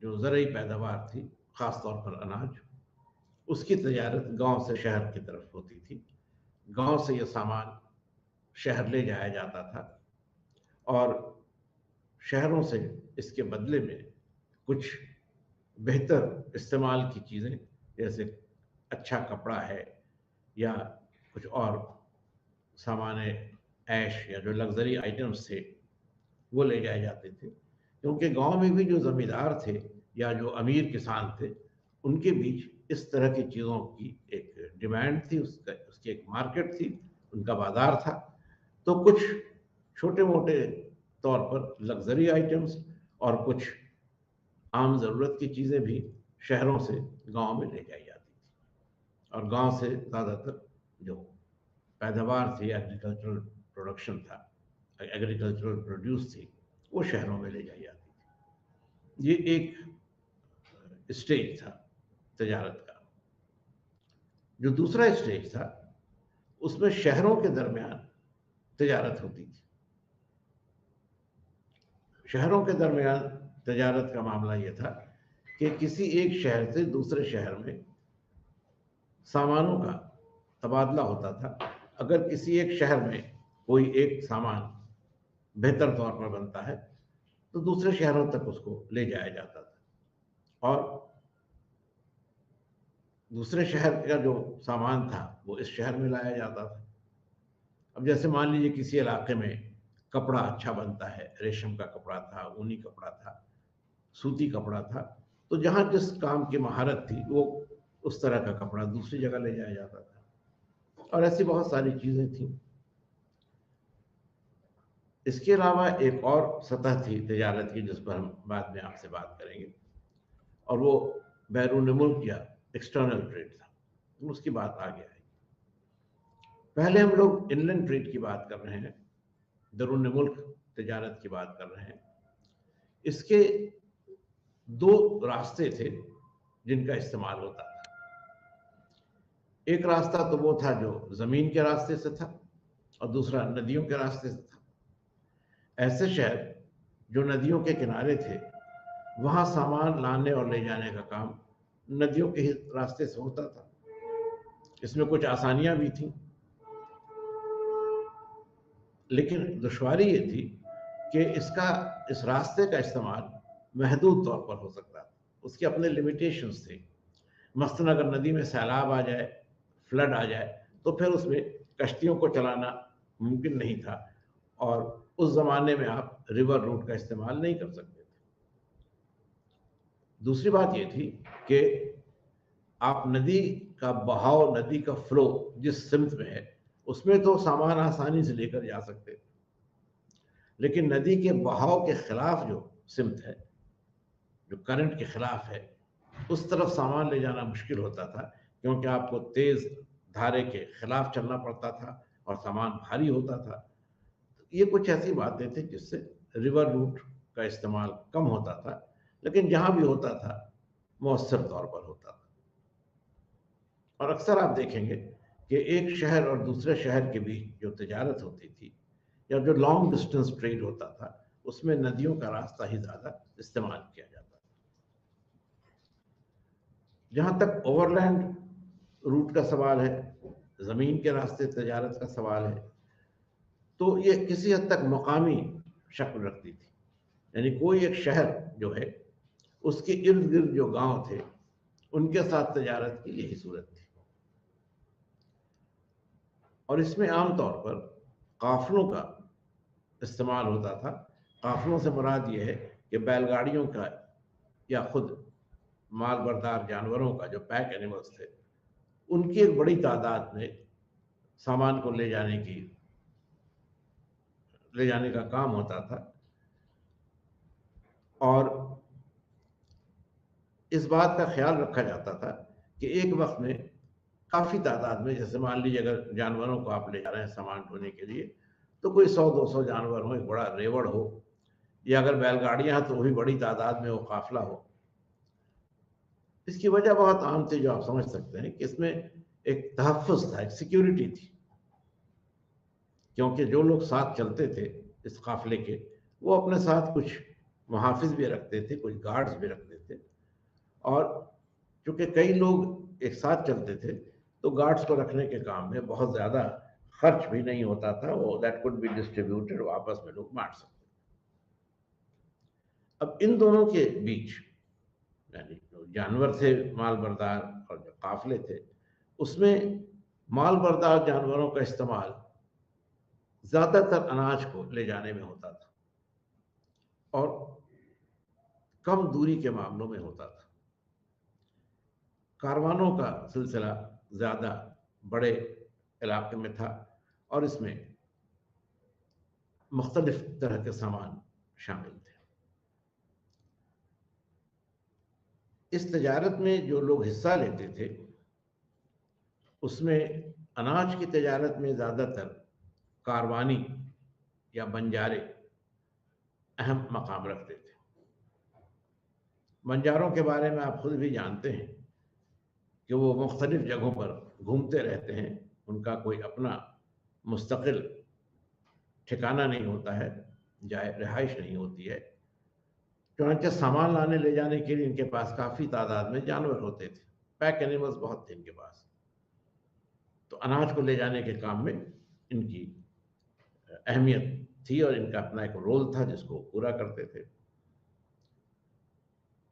जो ज़रूरी पैदावार थी, ख़ास तौर पर अनाज, उसकी तजारत गांव से शहर की तरफ होती थी। गांव से ये सामान शहर ले जाया जाता था, और शहरों से इसके बदले में कुछ बेहतर इस्तेमाल की चीज़ें, जैसे अच्छा कपड़ा है या कुछ और सामान ऐश या जो लग्जरी आइटम्स थे, वो ले जाए जाते थे। क्योंकि गांव में भी जो ज़मींदार थे या जो अमीर किसान थे, उनके बीच इस तरह की चीज़ों की एक डिमांड थी, उसकी एक मार्केट थी, उनका बाजार था। तो कुछ छोटे मोटे तौर पर लग्जरी आइटम्स और कुछ आम ज़रूरत की चीज़ें भी शहरों से गांव में ले जाई जाती थी, और गांव से ज़्यादातर जो पैदावार थी, एग्रीकल्चरल प्रोडक्शन था, एग्रीकल्चरल प्रोड्यूस थी, वो शहरों में ले जाई जाती थी। ये एक स्टेज था तजारत का। जो दूसरा स्टेज था, उसमें शहरों के दरमियान तजारत होती थी। शहरों के दरमियान तजारत का मामला ये था कि किसी एक शहर से दूसरे शहर में सामानों का तबादला होता था। अगर किसी एक शहर में कोई एक सामान बेहतर तौर पर बनता है तो दूसरे शहरों तक उसको ले जाया जाता था, और दूसरे शहर का जो सामान था वो इस शहर में लाया जाता था। अब जैसे मान लीजिए किसी इलाके में कपड़ा अच्छा बनता है, रेशम का कपड़ा था, ऊनी कपड़ा था, सूती कपड़ा था, तो जहाँ जिस काम की महारत थी वो उस तरह का कपड़ा दूसरी जगह ले जाया जाता था। और ऐसी बहुत सारी चीज़ें थी। इसके अलावा एक और सतह थी तजारत की जिस पर हम बाद में आपसे बात करेंगे, और वो बैरून मुल्क या एक्सटर्नल ट्रेड था। उसकी बात आगे आएगी। पहले हम लोग इनलैंड ट्रेड की बात कर रहे हैं, दरून मुल्क तजारत की बात कर रहे हैं। इसके दो रास्ते थे जिनका इस्तेमाल होता था। एक रास्ता तो वो था जो जमीन के रास्ते से था, और दूसरा नदियों के रास्ते से था। ऐसे शहर जो नदियों के किनारे थे, वहां सामान लाने और ले जाने का काम नदियों के ही रास्ते से होता था। इसमें कुछ आसानियां भी थी, लेकिन दुश्वारी ये थी कि इस रास्ते का इस्तेमाल महदूद तौर पर हो सकता था। उसके अपने लिमिटेशंस थे। मसलन अगर नदी में सैलाब आ जाए, फ्लड आ जाए, तो फिर उसमें कश्तियों को चलाना मुमकिन नहीं था और उस ज़माने में आप रिवर रूट का इस्तेमाल नहीं कर सकते थे। दूसरी बात ये थी कि आप नदी का बहाव, नदी का फ्लो जिस सिमत में है, उसमें तो सामान आसानी से लेकर जा सकते थे। लेकिन नदी के बहाव के खिलाफ जो सिमत है, जो करंट के खिलाफ है, उस तरफ सामान ले जाना मुश्किल होता था, क्योंकि आपको तेज धारे के खिलाफ चलना पड़ता था और सामान भारी होता था। ये कुछ ऐसी बातें थी जिससे रिवर रूट का इस्तेमाल कम होता था, लेकिन जहां भी होता था मौसर तौर पर होता था। और अक्सर आप देखेंगे कि एक शहर और दूसरे शहर के बीच जो तजारत होती थी या जो लॉन्ग डिस्टेंस ट्रेड होता था, उसमें नदियों का रास्ता ही ज़्यादा इस्तेमाल किया जाता था। जहाँ तक ओवरलैंड रूट का सवाल है, ज़मीन के रास्ते तजारत का सवाल है, तो ये किसी हद तक मकामी शक्ल रखती थी। यानी कोई एक शहर जो है, उसके इर्द गिर्द जो गांव थे, उनके साथ तजारत की यही सूरत थी। और इसमें आमतौर पर काफिलों का इस्तेमाल होता था। काफिलों से मुराद ये है कि बैलगाड़ियों का या खुद माल बरदार जानवरों का, जो पैक एनिमल्स थे, उनकी एक बड़ी तादाद में सामान को ले जाने का काम होता था। और इस बात का ख्याल रखा जाता था कि एक वक्त में काफ़ी तादाद में, जैसे मान लीजिए अगर जानवरों को आप ले जा रहे हैं सामान ढोने के लिए, तो कोई 100-200 जानवर हो, एक बड़ा रेवड़ हो, या अगर बैलगाड़ियां हैं तो वही बड़ी तादाद में वो काफिला हो। इसकी वजह बहुत आम थी, जो आप समझ सकते हैं कि इसमें एक तहफ़्फ़ुज़ था, एक सिक्योरिटी थी, क्योंकि जो लोग साथ चलते थे इस काफिले के, वो अपने साथ कुछ मुहाफिज भी रखते थे, कुछ गार्ड्स भी रखते थे। और चूंकि कई लोग एक साथ चलते थे, तो गार्ड्स को रखने के काम में बहुत ज़्यादा खर्च भी नहीं होता था, वो दैट कुड बी डिस्ट्रीब्यूटेड, आपस में लोग बांट सकते। अब इन दोनों के बीच, यानी जो जानवर थे माल बरदार और जो काफिले थे, उसमें माल बरदार जानवरों का इस्तेमाल ज़्यादातर अनाज को ले जाने में होता था और कम दूरी के मामलों में होता था। कारवानों का सिलसिला ज़्यादा बड़े इलाके में था और इसमें मुख्तलिफ तरह के सामान शामिल थे। इस तजारत में जो लोग हिस्सा लेते थे, उसमें अनाज की तजारत में ज़्यादातर कारवानी या बंजारे अहम मकाम रखते थे। बंजारों के बारे में आप खुद भी जानते हैं कि वो मुख्तलिफ जगहों पर घूमते रहते हैं, उनका कोई अपना मुस्तकिल ठिकाना नहीं होता है, जाए रिहाइश नहीं होती है। चुनांचे सामान लाने ले जाने के लिए इनके पास काफ़ी तादाद में जानवर होते थे, पैक एनिमल्स बहुत थे इनके पास। तो अनाज को ले जाने के काम में इनकी अहमियत थी और इनका अपना एक रोल था जिसको पूरा करते थे।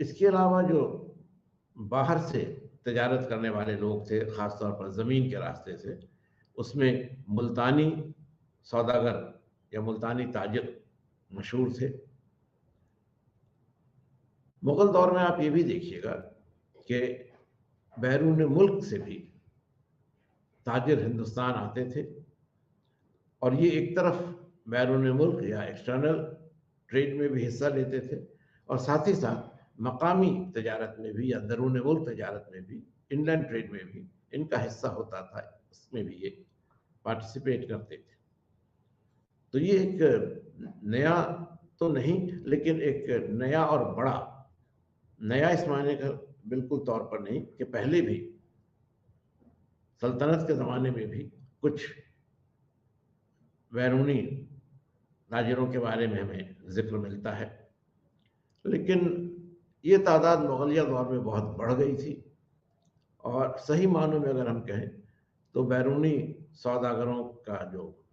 इसके अलावा जो बाहर से तजारत करने वाले लोग थे, ख़ासतौर पर ज़मीन के रास्ते से, उसमें मुल्तानी सौदागर या मुल्तानी ताजिर मशहूर थे। मुग़ल दौर में आप ये भी देखिएगा कि बैरून मुल्क से भी ताजिर हिंदुस्तान आते थे और ये एक तरफ बैरून मुल्क या एक्सटर्नल ट्रेड में भी हिस्सा लेते थे और साथ ही साथ मकामी तजारत में भी या दरून मुल्क तजारत में भी, इनलैंड ट्रेड में भी इनका हिस्सा होता था, इसमें भी ये पार्टिसिपेट करते थे। तो ये एक नया तो नहीं, लेकिन एक नया और बड़ा, नया इस मायने का बिल्कुल तौर पर नहीं कि पहले भी सल्तनत के ज़माने में भी कुछ बैरूनी ताजिरों के बारे में हमें जिक्र मिलता है, लेकिन ये तादाद मुगलिया दौर में बहुत बढ़ गई थी। और सही मानों में अगर हम कहें तो बैरूनी सौदागरों का जो,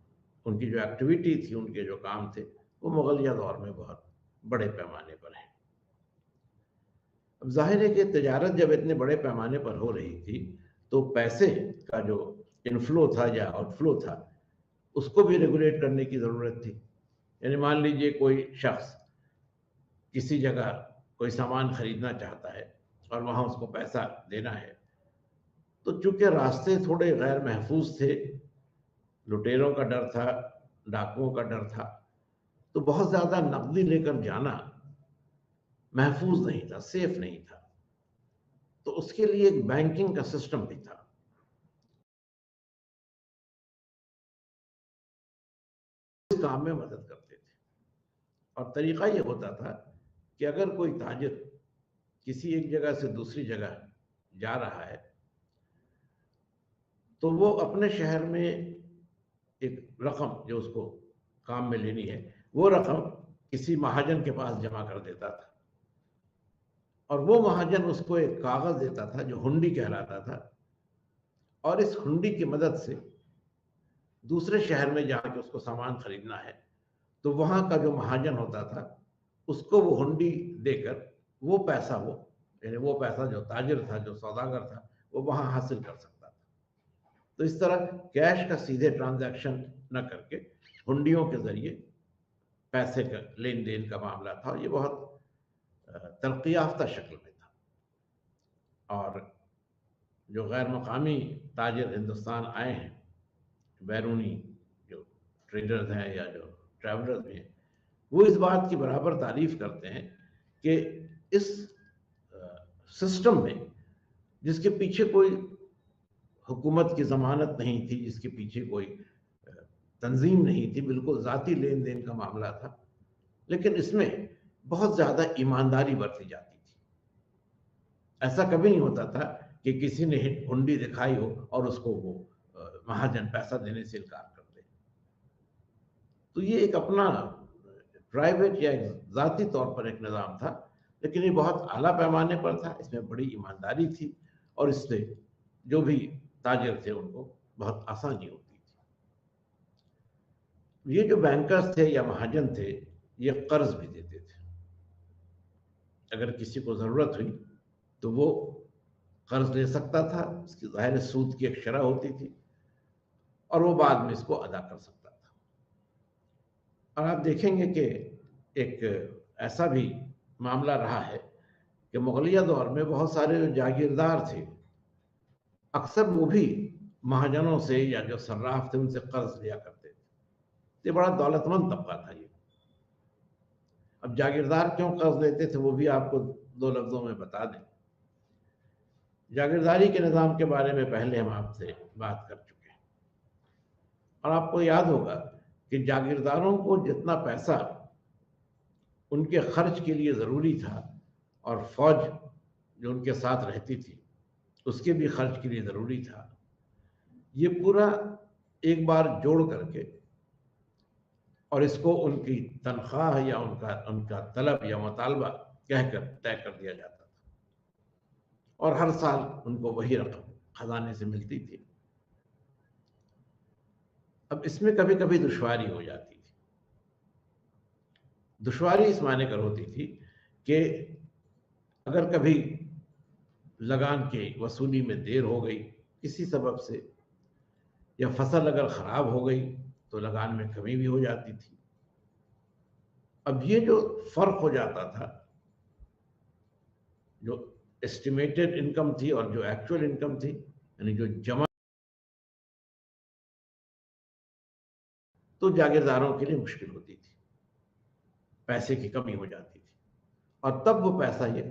उनकी जो एक्टिविटी थी, उनके जो काम थे, वो मुगलिया दौर में बहुत बड़े पैमाने पर है। अब जाहिर है कि तजारत जब इतने बड़े पैमाने पर हो रही थी, तो पैसे का जो इनफ्लो था या आउटफ्लो था, उसको भी रेगुलेट करने की ज़रूरत थी। यानी मान लीजिए कोई शख्स किसी जगह कोई सामान खरीदना चाहता है और वहाँ उसको पैसा देना है, तो चूँकि रास्ते थोड़े गैर महफूज़ थे, लुटेरों का डर था, डाकुओं का डर था, तो बहुत ज़्यादा नकदी लेकर जाना महफूज़ नहीं था, सेफ नहीं था। तो उसके लिए एक बैंकिंग का सिस्टम भी था। इस काम में मदद करते थे और तरीका ये होता था कि अगर कोई ताजिर किसी एक जगह से दूसरी जगह जा रहा है, तो वो अपने शहर में एक रकम जो उसको काम में लेनी है, वो रकम किसी महाजन के पास जमा कर देता था और वो महाजन उसको एक कागज देता था जो हुंडी कहलाता था, और इस हुंडी की मदद से दूसरे शहर में जाके उसको सामान खरीदना है, तो वहां का जो महाजन होता था उसको वो हुंडी देकर यानी वो पैसा जो ताजिर था, जो सौदागर था, वो वहां हासिल कर सकता था। तो इस तरह कैश का सीधे ट्रांजैक्शन न करके हुंडियों के जरिए पैसे का लेन देन का मामला था, और ये बहुत तरक्की याफ्ता शक्ल में था। और जो गैर मकामी ताजिर हिंदुस्तान आए हैं, बैरूनी जो ट्रेडर्स हैं या जो ट्रैवलर्स हैं, वो इस बात की बराबर तारीफ करते हैं कि इस सिस्टम में, जिसके पीछे कोई हुकूमत की ज़मानत नहीं थी, जिसके पीछे कोई तंजीम नहीं थी, बिल्कुल ज़ाती लेन देन का मामला था, लेकिन इसमें बहुत ज़्यादा ईमानदारी बरती जाती थी। ऐसा कभी नहीं होता था कि किसी ने हुंडी दिखाई हो और उसको वो महाजन पैसा देने से इनकार कर दे। तो ये एक अपना प्राइवेट या ज़ाती तौर पर एक निज़ाम था, लेकिन ये बहुत आला पैमाने पर था, इसमें बड़ी ईमानदारी थी और इससे जो भी ताजिर थे उनको बहुत आसानी होती थी। ये जो बैंकर्स थे या महाजन थे, ये कर्ज भी देते थे। अगर किसी को ज़रूरत हुई तो वो कर्ज ले सकता था, उसकी ज़ाहिर सूद की एक शरह होती थी और वो बाद में इसको अदा कर सकता था। और आप देखेंगे कि एक ऐसा भी मामला रहा है कि मुगलिया दौर में बहुत सारे जो जागीरदार थे, अक्सर वो भी महाजनों से या जो सर्राफ थे उनसे कर्ज लिया करते थे। ये बड़ा दौलतमंद तबका था ये। अब जागीरदार क्यों कर्ज लेते थे वो भी आपको दो लफ्जों में बता दें। जागीरदारी के निज़ाम के बारे में पहले हम आपसे बात कर चुके हैं और आपको याद होगा कि जागीरदारों को जितना पैसा उनके खर्च के लिए ज़रूरी था और फौज जो उनके साथ रहती थी उसके भी खर्च के लिए ज़रूरी था, ये पूरा एक बार जोड़ करके और इसको उनकी तनख्वाह या उनका उनका तलब या मुतालबा कहकर तय कर दिया जाता था और हर साल उनको वही रकम खजाने से मिलती थी। अब इसमें कभी कभी दुश्वारी हो जाती थी। दुश्वारी इस माने कर होती थी कि अगर कभी लगान के वसूली में देर हो गई किसी सबब से, या फसल अगर खराब हो गई तो लगान में कमी भी हो जाती थी। अब ये जो फर्क हो जाता था, जो एस्टिमेटेड इनकम थी और जो एक्चुअल इनकम थी, यानी जो जमा, तो जागीरदारों के लिए मुश्किल होती थी, पैसे की कमी हो जाती थी और तब वो पैसा ये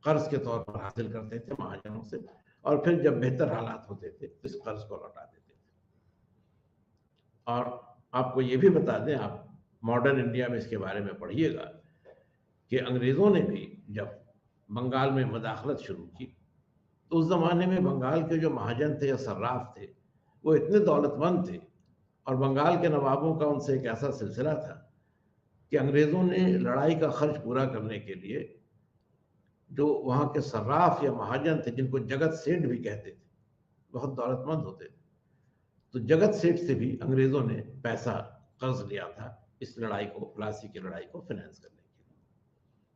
कर्ज के तौर पर हासिल करते थे महाजनों से, और फिर जब बेहतर हालात होते थे तो इस कर्ज को लौटा देते थे। और आपको ये भी बता दें, आप मॉडर्न इंडिया में इसके बारे में पढ़िएगा कि अंग्रेज़ों ने भी जब बंगाल में मदाखलत शुरू की, तो उस ज़माने में बंगाल के जो महाजन थे या सर्राफ थे, वो इतने दौलतमंद थे और बंगाल के नवाबों का उनसे एक ऐसा सिलसिला था कि अंग्रेज़ों ने लड़ाई का खर्च पूरा करने के लिए जो वहाँ के सर्राफ या महाजन थे, जिनको जगत सेठ भी कहते थे, बहुत दौलतमंद होते थे, तो जगत सेठ से भी अंग्रेज़ों ने पैसा कर्ज लिया था इस लड़ाई को, प्लासी की लड़ाई को फाइनेंस करने के लिए।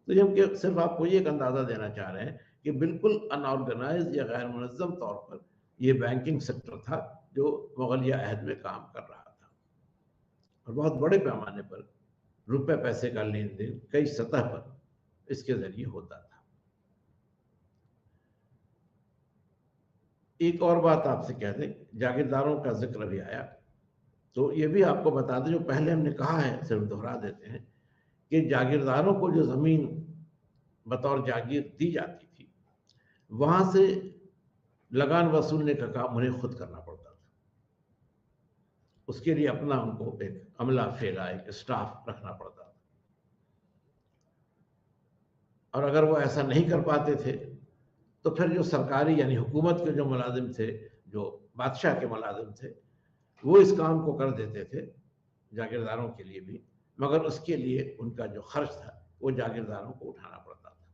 तो ये हम सिर्फ आपको ये एक अंदाज़ा देना चाह रहे हैं कि बिल्कुल अनऑर्गेनाइज या गैर मुनज़्ज़म तौर पर ये बैंकिंग सेक्टर था जो मुगलिया अहद में काम कर रहा था, और बहुत बड़े पैमाने पर रुपए पैसे का लेन देन कई सतह पर इसके जरिए होता था। एक और बात आपसे कह दें, जागीरदारों का जिक्र भी आया, तो ये भी आपको बता दें, जो पहले हमने कहा है सिर्फ दोहरा देते हैं, कि जागीरदारों को जो जमीन बतौर जागीर दी जाती थी, वहां से लगान वसूलने का काम उन्हें खुद करना पड़ता था। उसके लिए अपना उनको एक अमला फेरा, एक स्टाफ रखना पड़ता था, और अगर वो ऐसा नहीं कर पाते थे तो फिर जो सरकारी यानी हुकूमत के जो मुलाजिम थे, जो बादशाह के मुलाजिम थे, वो इस काम को कर देते थे जागीरदारों के लिए भी, मगर उसके लिए उनका जो खर्च था वो जागीरदारों को उठाना पड़ता था।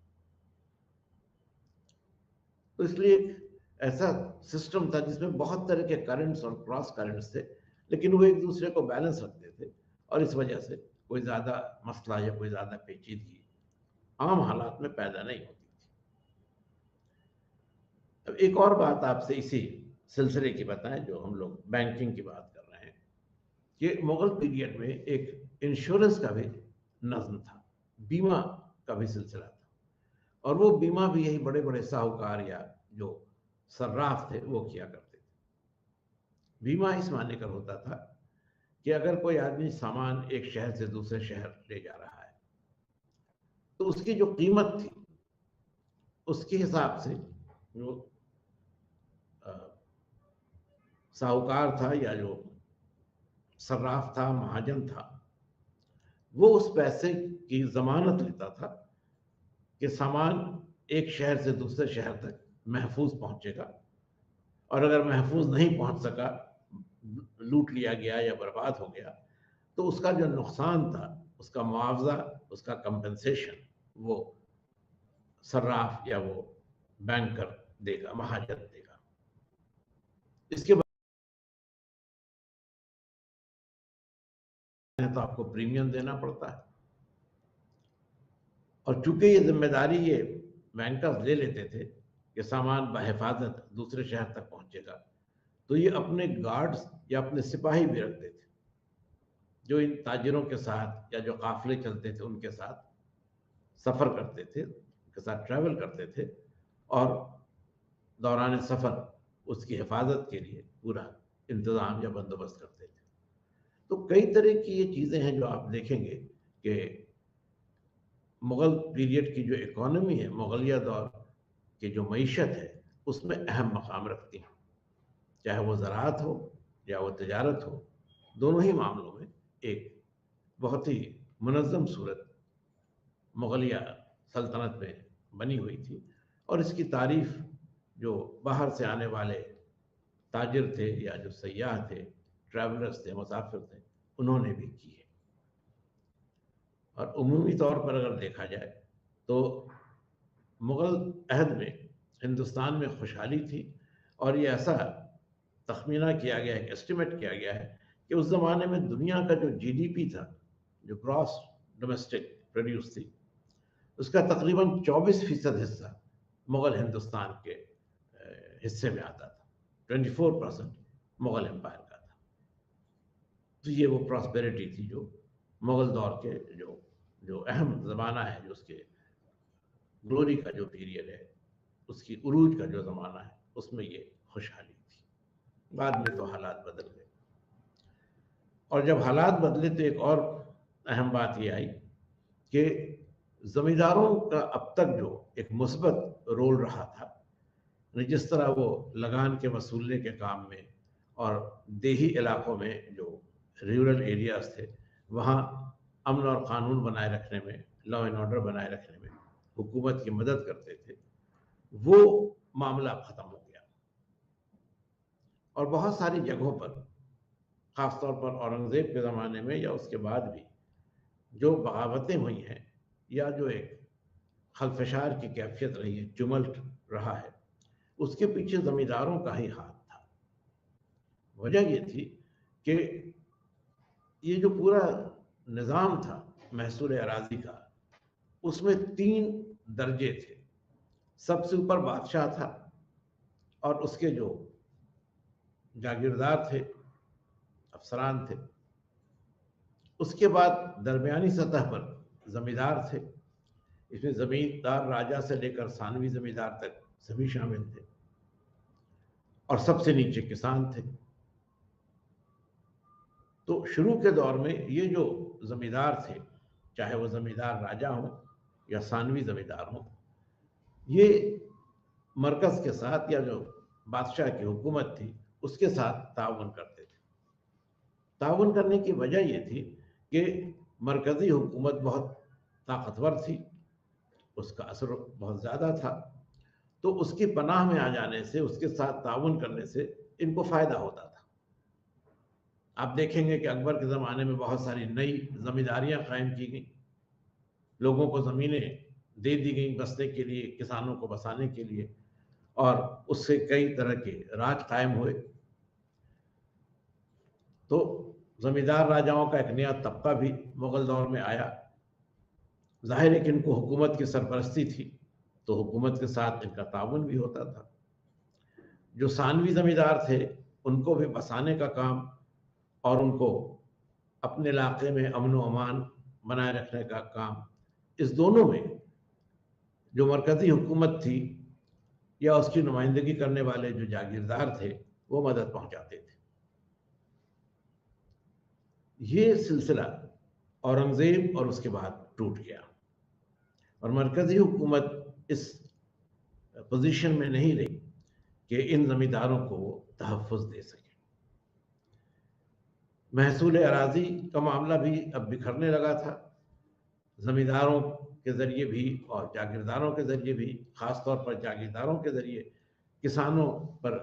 तो इसलिए ऐसा सिस्टम था जिसमें बहुत तरह के करंट्स और क्रॉस करंट्स थे, लेकिन वो एक दूसरे को बैलेंस रखते थे, और इस वजह से कोई ज़्यादा मसला या कोई ज़्यादा पेचीदगी आम हालात में पैदा नहीं होती थी। अब एक और बात आपसे इसी सिलसिले की बताएं, जो हम लोग बैंकिंग की बात कर रहे हैं, कि मुगल पीरियड में एक इंश्योरेंस का भी नज्म था, बीमा का भी सिलसिला था, और वो बीमा भी यही बड़े बड़े साहूकार या जो सर्राफ थे वो किया करते थे। बीमा इस माने कर होता था कि अगर कोई आदमी सामान एक शहर से दूसरे शहर ले जा रहा है, तो उसकी जो कीमत थी उसके हिसाब से जो साहूकार था या जो सर्राफ था, महाजन था, वो उस पैसे की जमानत लेता था कि सामान एक शहर से दूसरे शहर तक महफूज पहुंचेगा, और अगर महफूज नहीं पहुंच सका, लूट लिया गया या बर्बाद हो गया, तो उसका जो नुकसान था, उसका मुआवजा, उसका कंपनसेशन वो सर्राफ या वो बैंकर देगा, महाजन देगा। इसके बाद तो आपको प्रीमियम देना पड़ता है, और चूंकि ये जिम्मेदारी ये बैंकर्स ले लेते थे कि सामान बहिफाजत दूसरे शहर तक पहुंचेगा, तो ये अपने गार्ड्स या अपने सिपाही भी रखते थे, जो इन ताजिरों के साथ या जो काफिले चलते थे उनके साथ सफ़र करते थे, उनके साथ ट्रैवल करते थे, और दौरान सफ़र उसकी हिफाजत के लिए पूरा इंतज़ाम या बंदोबस्त करते थे। तो कई तरह की ये चीज़ें हैं जो आप देखेंगे कि मुग़ल पीरियड की जो इकोनॉमी है, मुग़लिया दौर की जो मईशत है, उसमें अहम मकाम रखती हैं। चाहे वो ज़राअत हो या वो तिजारत हो, दोनों ही मामलों में एक बहुत ही मुनज़्ज़म सूरत मुग़लिया सल्तनत में बनी हुई थी, और इसकी तारीफ़ जो बाहर से आने वाले ताजिर थे या जो सयाह थे, ट्रैवलर्स थे, मुसाफिर थे, उन्होंने भी की है। और उमूमी तौर पर अगर देखा जाए तो मुग़ल अहद में हिंदुस्तान में खुशहाली थी, और ये ऐसा तखमीना किया गया है, एस्टिमेट किया गया है, कि उस ज़माने में दुनिया का जो जीडीपी था, जो ग्रॉस डोमेस्टिक प्रोड्यूस थी, उसका तकरीबन 24% हिस्सा मुग़ल हिंदुस्तान के हिस्से में आता था। 24% मुग़ल एम्पायर का था। तो ये वो प्रॉस्पेरिटी थी जो मुग़ल दौर के जो जो अहम ज़माना है, जो उसके ग्लोरी का जो पीरियड है, उसकी उरूज का जो ज़माना है, उसमें ये खुशहाली थी। बाद में तो हालात बदल गए, और जब हालात बदले तो एक और अहम बात ये आई कि ज़मींदारों का अब तक जो एक मुस्बत रोल रहा था, जिस तरह वो लगान के वसूलने के काम में और देही इलाकों में जो रूरल एरियाज थे, वहाँ अमन और क़ानून बनाए रखने में, लॉ एंड ऑर्डर बनाए रखने में हुकूमत की मदद करते थे, वो मामला ख़त्म हो गया। और बहुत सारी जगहों पर, ख़ासतौर पर औरंगज़ेब के ज़माने में या उसके बाद भी, जो बगावतें हुई हैं या जो एक खलफशार की कैफियत रही है, tumult रहा है, उसके पीछे ज़मींदारों का ही हाथ था। वजह ये थी कि ये जो पूरा निज़ाम था महसूल अराज़ी का, उसमें 3 दर्जे थे। सबसे ऊपर बादशाह था, और उसके जो जागीरदार थे, अफसरान थे। उसके बाद दरमियानी सतह पर जमींदार थे। इसमें जमींदार राजा से लेकर सानवी जमींदार तक सभी शामिल थे, और सबसे नीचे किसान थे। तो शुरू के दौर में ये जो जमींदार थे, चाहे वो जमींदार राजा हो या सानवी जमींदार हो, ये मरकज के साथ या जो बादशाह की हुकूमत थी उसके साथ ताउन करते थे। ताउन करने की वजह ये थी कि मरकजी हुकूमत बहुत ताकतवर थी, उसका असर बहुत ज़्यादा था, तो उसकी पनाह में आ जाने से, उसके साथ ताउन करने से इनको फ़ायदा होता था। आप देखेंगे कि अकबर के ज़माने में बहुत सारी नई ज़मींदारियाँ कायम की गई, लोगों को ज़मीनें दे दी गई बसने के लिए, किसानों को बसाने के लिए, और उससे कई तरह के राज कायम हुए। तो जमींदार राजाओं का एक नया तबका भी मुगल दौर में आया। जाहिर है कि इनको हुकूमत की सरपरस्ती थी, तो हुकूमत के साथ इनका ताउन भी होता था। जो सानवी जमींदार थे उनको भी बसाने का काम और उनको अपने इलाके में अमन व अमान बनाए रखने का काम, इस दोनों में जो मरकजी हुकूमत थी या उसकी नुमाइंदगी करने वाले जो जागीरदार थे वो मदद पहुंचाते थे। ये सिलसिला औरंगजेब और उसके बाद टूट गया, और मरकजी हुकूमत इस पोजीशन में नहीं रही कि इन जमींदारों को वो तहफ़्फ़ुज़ दे सके। महसूल अराज़ी का मामला भी अब बिखरने लगा था। जमींदारों के ज़रिए भी और जागीरदारों के ज़रिए भी, ख़ास तौर पर जागीरदारों के ज़रिए किसानों पर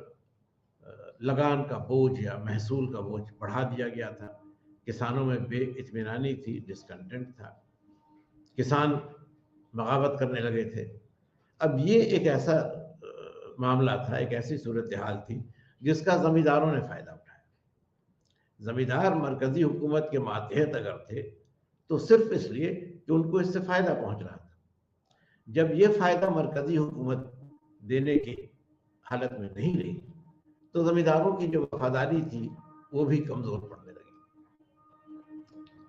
लगान का बोझ या महसूल का बोझ बढ़ा दिया गया था। किसानों में बेइत्मीनानी थी, डिसकंटेंट था, किसान बगावत करने लगे थे। अब ये एक ऐसा मामला था, एक ऐसी सूरत हाल थी जिसका जमींदारों ने फ़ायदा उठाया। जमींदार मरकजी हुकूमत के मातहत अगर थे तो सिर्फ इसलिए कि उनको इससे फ़ायदा पहुंच रहा था। जब ये फ़ायदा मरकजी हुकूमत देने की हालत में नहीं रही तो जमींदारों की जो वफादारी थी वो भी कमज़ोर पड़ने लगी,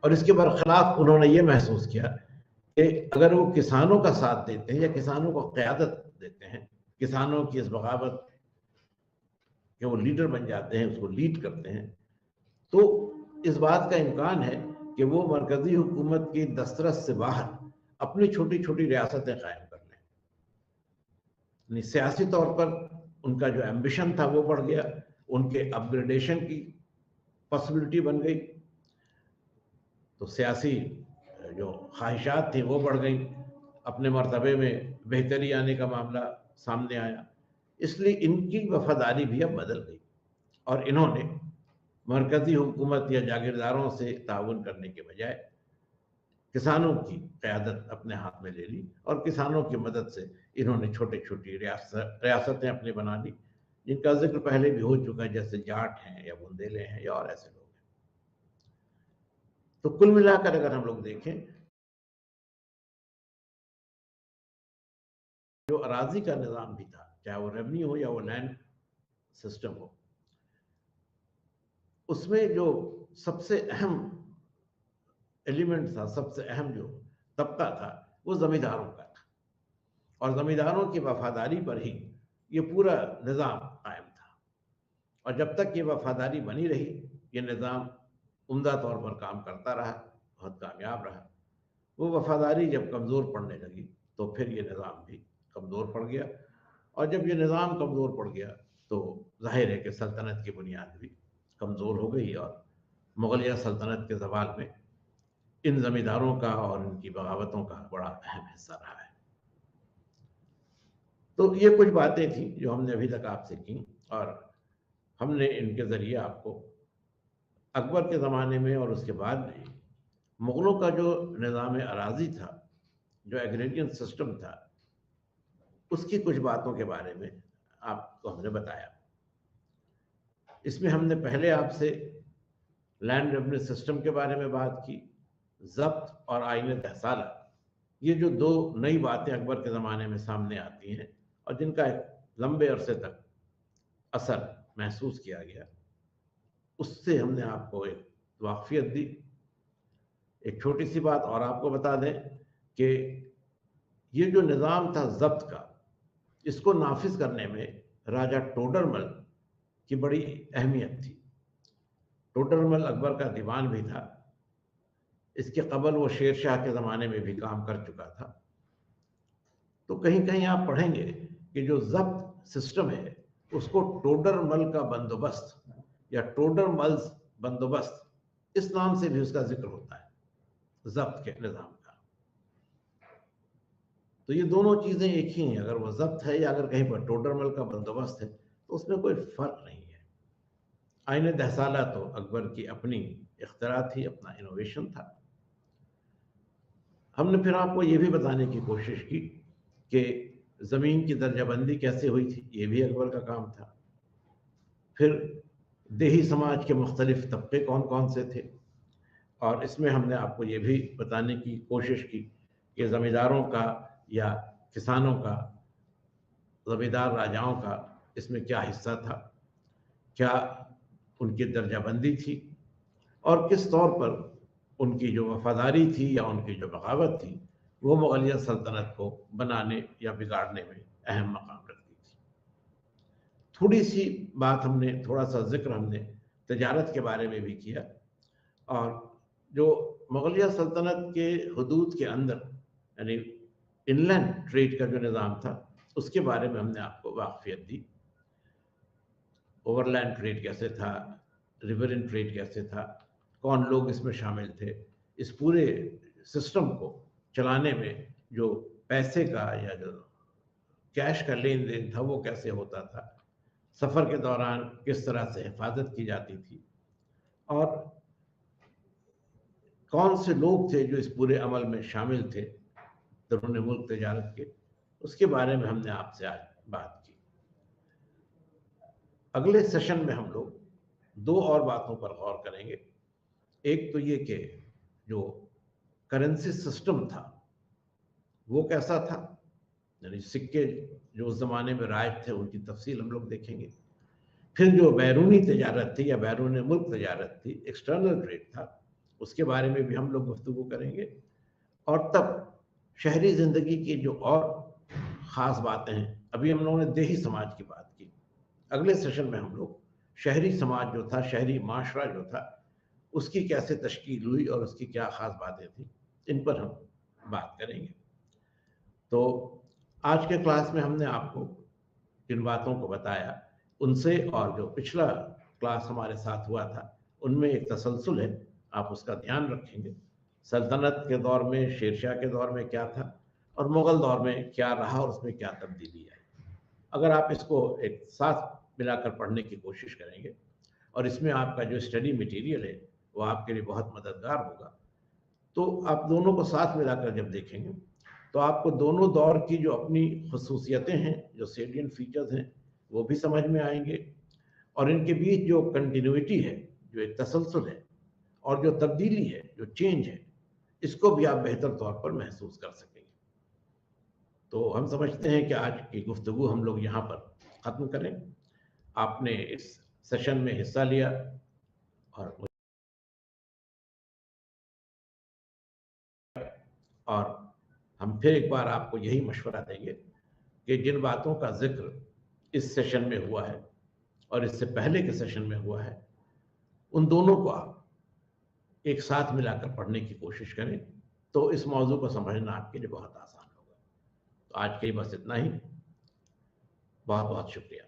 और इसके बरखिलाफ उन्होंने ये महसूस किया कि अगर वो किसानों का साथ देते हैं या किसानों को क़यादत देते हैं, किसानों की इस बगावत के वो लीडर बन जाते हैं, उसको लीड करते हैं, तो इस बात का इम्कान है कि वो मरकजी हुकूमत की दस्तरस से बाहर अपनी छोटी छोटी रियासतें कायम कर लें। सियासी तौर पर उनका जो एम्बिशन था वो बढ़ गया, उनके अपग्रेडेशन की पॉसिबिलिटी बन गई, तो सियासी जो ख्वाहिशात थी वो बढ़ गई, अपने मर्तबे में बेहतरी आने का मामला सामने आया। इसलिए इनकी वफादारी भी अब बदल गई, और इन्होंने मरकजी हुकूमत या जागीरदारों से ताउन करने के बजाय किसानों की क़यादत अपने हाथ में ले ली, और किसानों की मदद से इन्होंने छोटी छोटी रियासतें अपनी बना ली, जिनका जिक्र पहले भी हो चुका है, जैसे जाट हैं या बुंदेले हैं या और ऐसे लोग हैं। तो कुल मिलाकर अगर हम लोग देखें, जो अराजी का निज़ाम भी था, चाहे वो रेवेन्यू हो या वो लैंड सिस्टम हो, उसमें जो सबसे अहम एलिमेंट था, सबसे अहम जो तबका था, वो जमींदारों का था, और जमींदारों की वफादारी पर ही ये पूरा निज़ाम कायम था। और जब तक ये वफादारी बनी रही, ये निज़ाम उम्दा तौर पर काम करता रहा, बहुत कामयाब रहा। वो वफादारी जब कमज़ोर पड़ने लगी तो फिर ये निज़ाम भी कमज़ोर पड़ गया, और जब ये निज़ाम कमज़ोर पड़ गया तो ज़ाहिर है कि सल्तनत की बुनियाद भी कमज़ोर हो गई, और मुगलिया सल्तनत के ज़वाल में इन ज़मींदारों का और इनकी बगावतों का बड़ा अहम हिस्सा रहा है। तो ये कुछ बातें थी जो हमने अभी तक आपसे की, और हमने इनके ज़रिए आपको अकबर के ज़माने में और उसके बाद में मुग़लों का जो निज़ाम अराज़ी था, जो एग्रेरियन सिस्टम था, उसकी कुछ बातों के बारे में आपको हमने बताया। इसमें हमने पहले आपसे लैंड रेवेन्यू सिस्टम के बारे में बात की, ज़ब्त और आईन तहसाला, ये जो दो नई बातें अकबर के ज़माने में सामने आती हैं और जिनका एक लंबे अरसे तक असर महसूस किया गया, उससे हमने आपको एक वाकफियत दी। एक छोटी सी बात और आपको बता दें कि ये जो निज़ाम था ज़ब्त का, इसको नाफिज करने में राजा टोडरमल की बड़ी अहमियत थी। टोडरमल अकबर का दीवान भी था। इसके कबल वो शेर शाह के ज़माने में भी काम कर चुका था। तो कहीं कहीं आप पढ़ेंगे कि जो ज़ब्त सिस्टम है उसको टोडरमल का बंदोबस्त या टोडरमल्स बंदोबस्त, इस नाम से भी उसका जिक्र होता है, ज़ब्त के निज़ाम का। तो ये दोनों चीज़ें एक ही हैं। अगर वो ज़ब्त है या अगर कहीं पर टोडरमल का बंदोबस्त है तो उसमें कोई फ़र्क नहीं है। आईने दहसाला तो अकबर की अपनी इख्तिरा थी, अपना इनोवेशन था। हमने फिर आपको ये भी बताने की कोशिश की कि ज़मीन की दर्जाबंदी कैसे हुई थी, ये भी अकबर का काम था। फिर देही समाज के मुख्तलिफ तबके कौन कौन से थे, और इसमें हमने आपको ये भी बताने की कोशिश की कि ज़मींदारों का या किसानों का, ज़मींदार राजाओं का इसमें क्या हिस्सा था, क्या उनकी दर्जाबंदी थी, और किस तौर पर उनकी जो वफादारी थी या उनकी जो बगावत थी वो मुगलिया सल्तनत को बनाने या बिगाड़ने में अहम मकाम रखती थी। थोड़ी सी बात हमने, थोड़ा सा जिक्र हमने तजारत के बारे में भी किया, और जो मुगलिया सल्तनत के हदूद के अंदर यानी इनलैंड ट्रेड का जो निज़ाम था उसके बारे में हमने आपको वाकफियत दी। ओवरलैंड ट्रेड कैसे था, रिवरइन ट्रेड कैसे था, कौन लोग इसमें शामिल थे, इस पूरे सिस्टम को चलाने में जो पैसे का या जो कैश का लेन देन था वो कैसे होता था, सफ़र के दौरान किस तरह से हिफाजत की जाती थी, और कौन से लोग थे जो इस पूरे अमल में शामिल थे दरूनी मुल्क तजारत के, उसके बारे में हमने आपसे आज बात की। अगले सेशन में हम लोग दो और बातों पर गौर करेंगे। एक तो ये कि जो करेंसी सिस्टम था वो कैसा था, यानी सिक्के जो उस ज़माने में राइज थे उनकी तफसील हम लोग देखेंगे। फिर जो बैरूनी तजारत थी या बैरून मुल्क तजारत थी, एक्सटर्नल ट्रेड था, उसके बारे में भी हम लोग गुफ्तगू करेंगे। और तब शहरी ज़िंदगी की जो और ख़ास बातें हैं, अभी हम लोगों ने देही समाज की बात की, अगले सेशन में हम लोग शहरी समाज जो था, शहरी माशरा जो था, उसकी कैसे तश्कील हुई और उसकी क्या ख़ास बातें थी, इन पर हम बात करेंगे। तो आज के क्लास में हमने आपको जिन बातों को बताया उनसे, और जो पिछला क्लास हमारे साथ हुआ था उनमें एक तसलसल है, आप उसका ध्यान रखेंगे। सल्तनत के दौर में, शेरशाह के दौर में क्या था और मुग़ल दौर में क्या रहा और उसमें क्या तब्दीली आई। अगर आप इसको एक साथ मिलाकर पढ़ने की कोशिश करेंगे और इसमें आपका जो स्टडी मटेरियल है वो आपके लिए बहुत मददगार होगा, तो आप दोनों को साथ मिलाकर जब देखेंगे तो आपको दोनों दौर की जो अपनी खसूसियतें हैं, जो सेलिएंट फीचर्स हैं, वो भी समझ में आएंगे, और इनके बीच जो कंटिन्यूटी है, जो एक तसलसल है, और जो तब्दीली है, जो चेंज है, इसको भी आप बेहतर तौर पर महसूस कर सकेंगे। तो हम समझते हैं कि आज की गुफ्तगू हम लोग यहाँ पर ख़त्म करें। आपने इस सेशन में हिस्सा लिया, और हम फिर एक बार आपको यही मशवरा देंगे कि जिन बातों का जिक्र इस सेशन में हुआ है और इससे पहले के सेशन में हुआ है, उन दोनों को आप एक साथ मिलाकर पढ़ने की कोशिश करें, तो इस मौजू को समझना आपके लिए बहुत आसान होगा। तो आज के लिए बस इतना ही। बहुत बहुत शुक्रिया।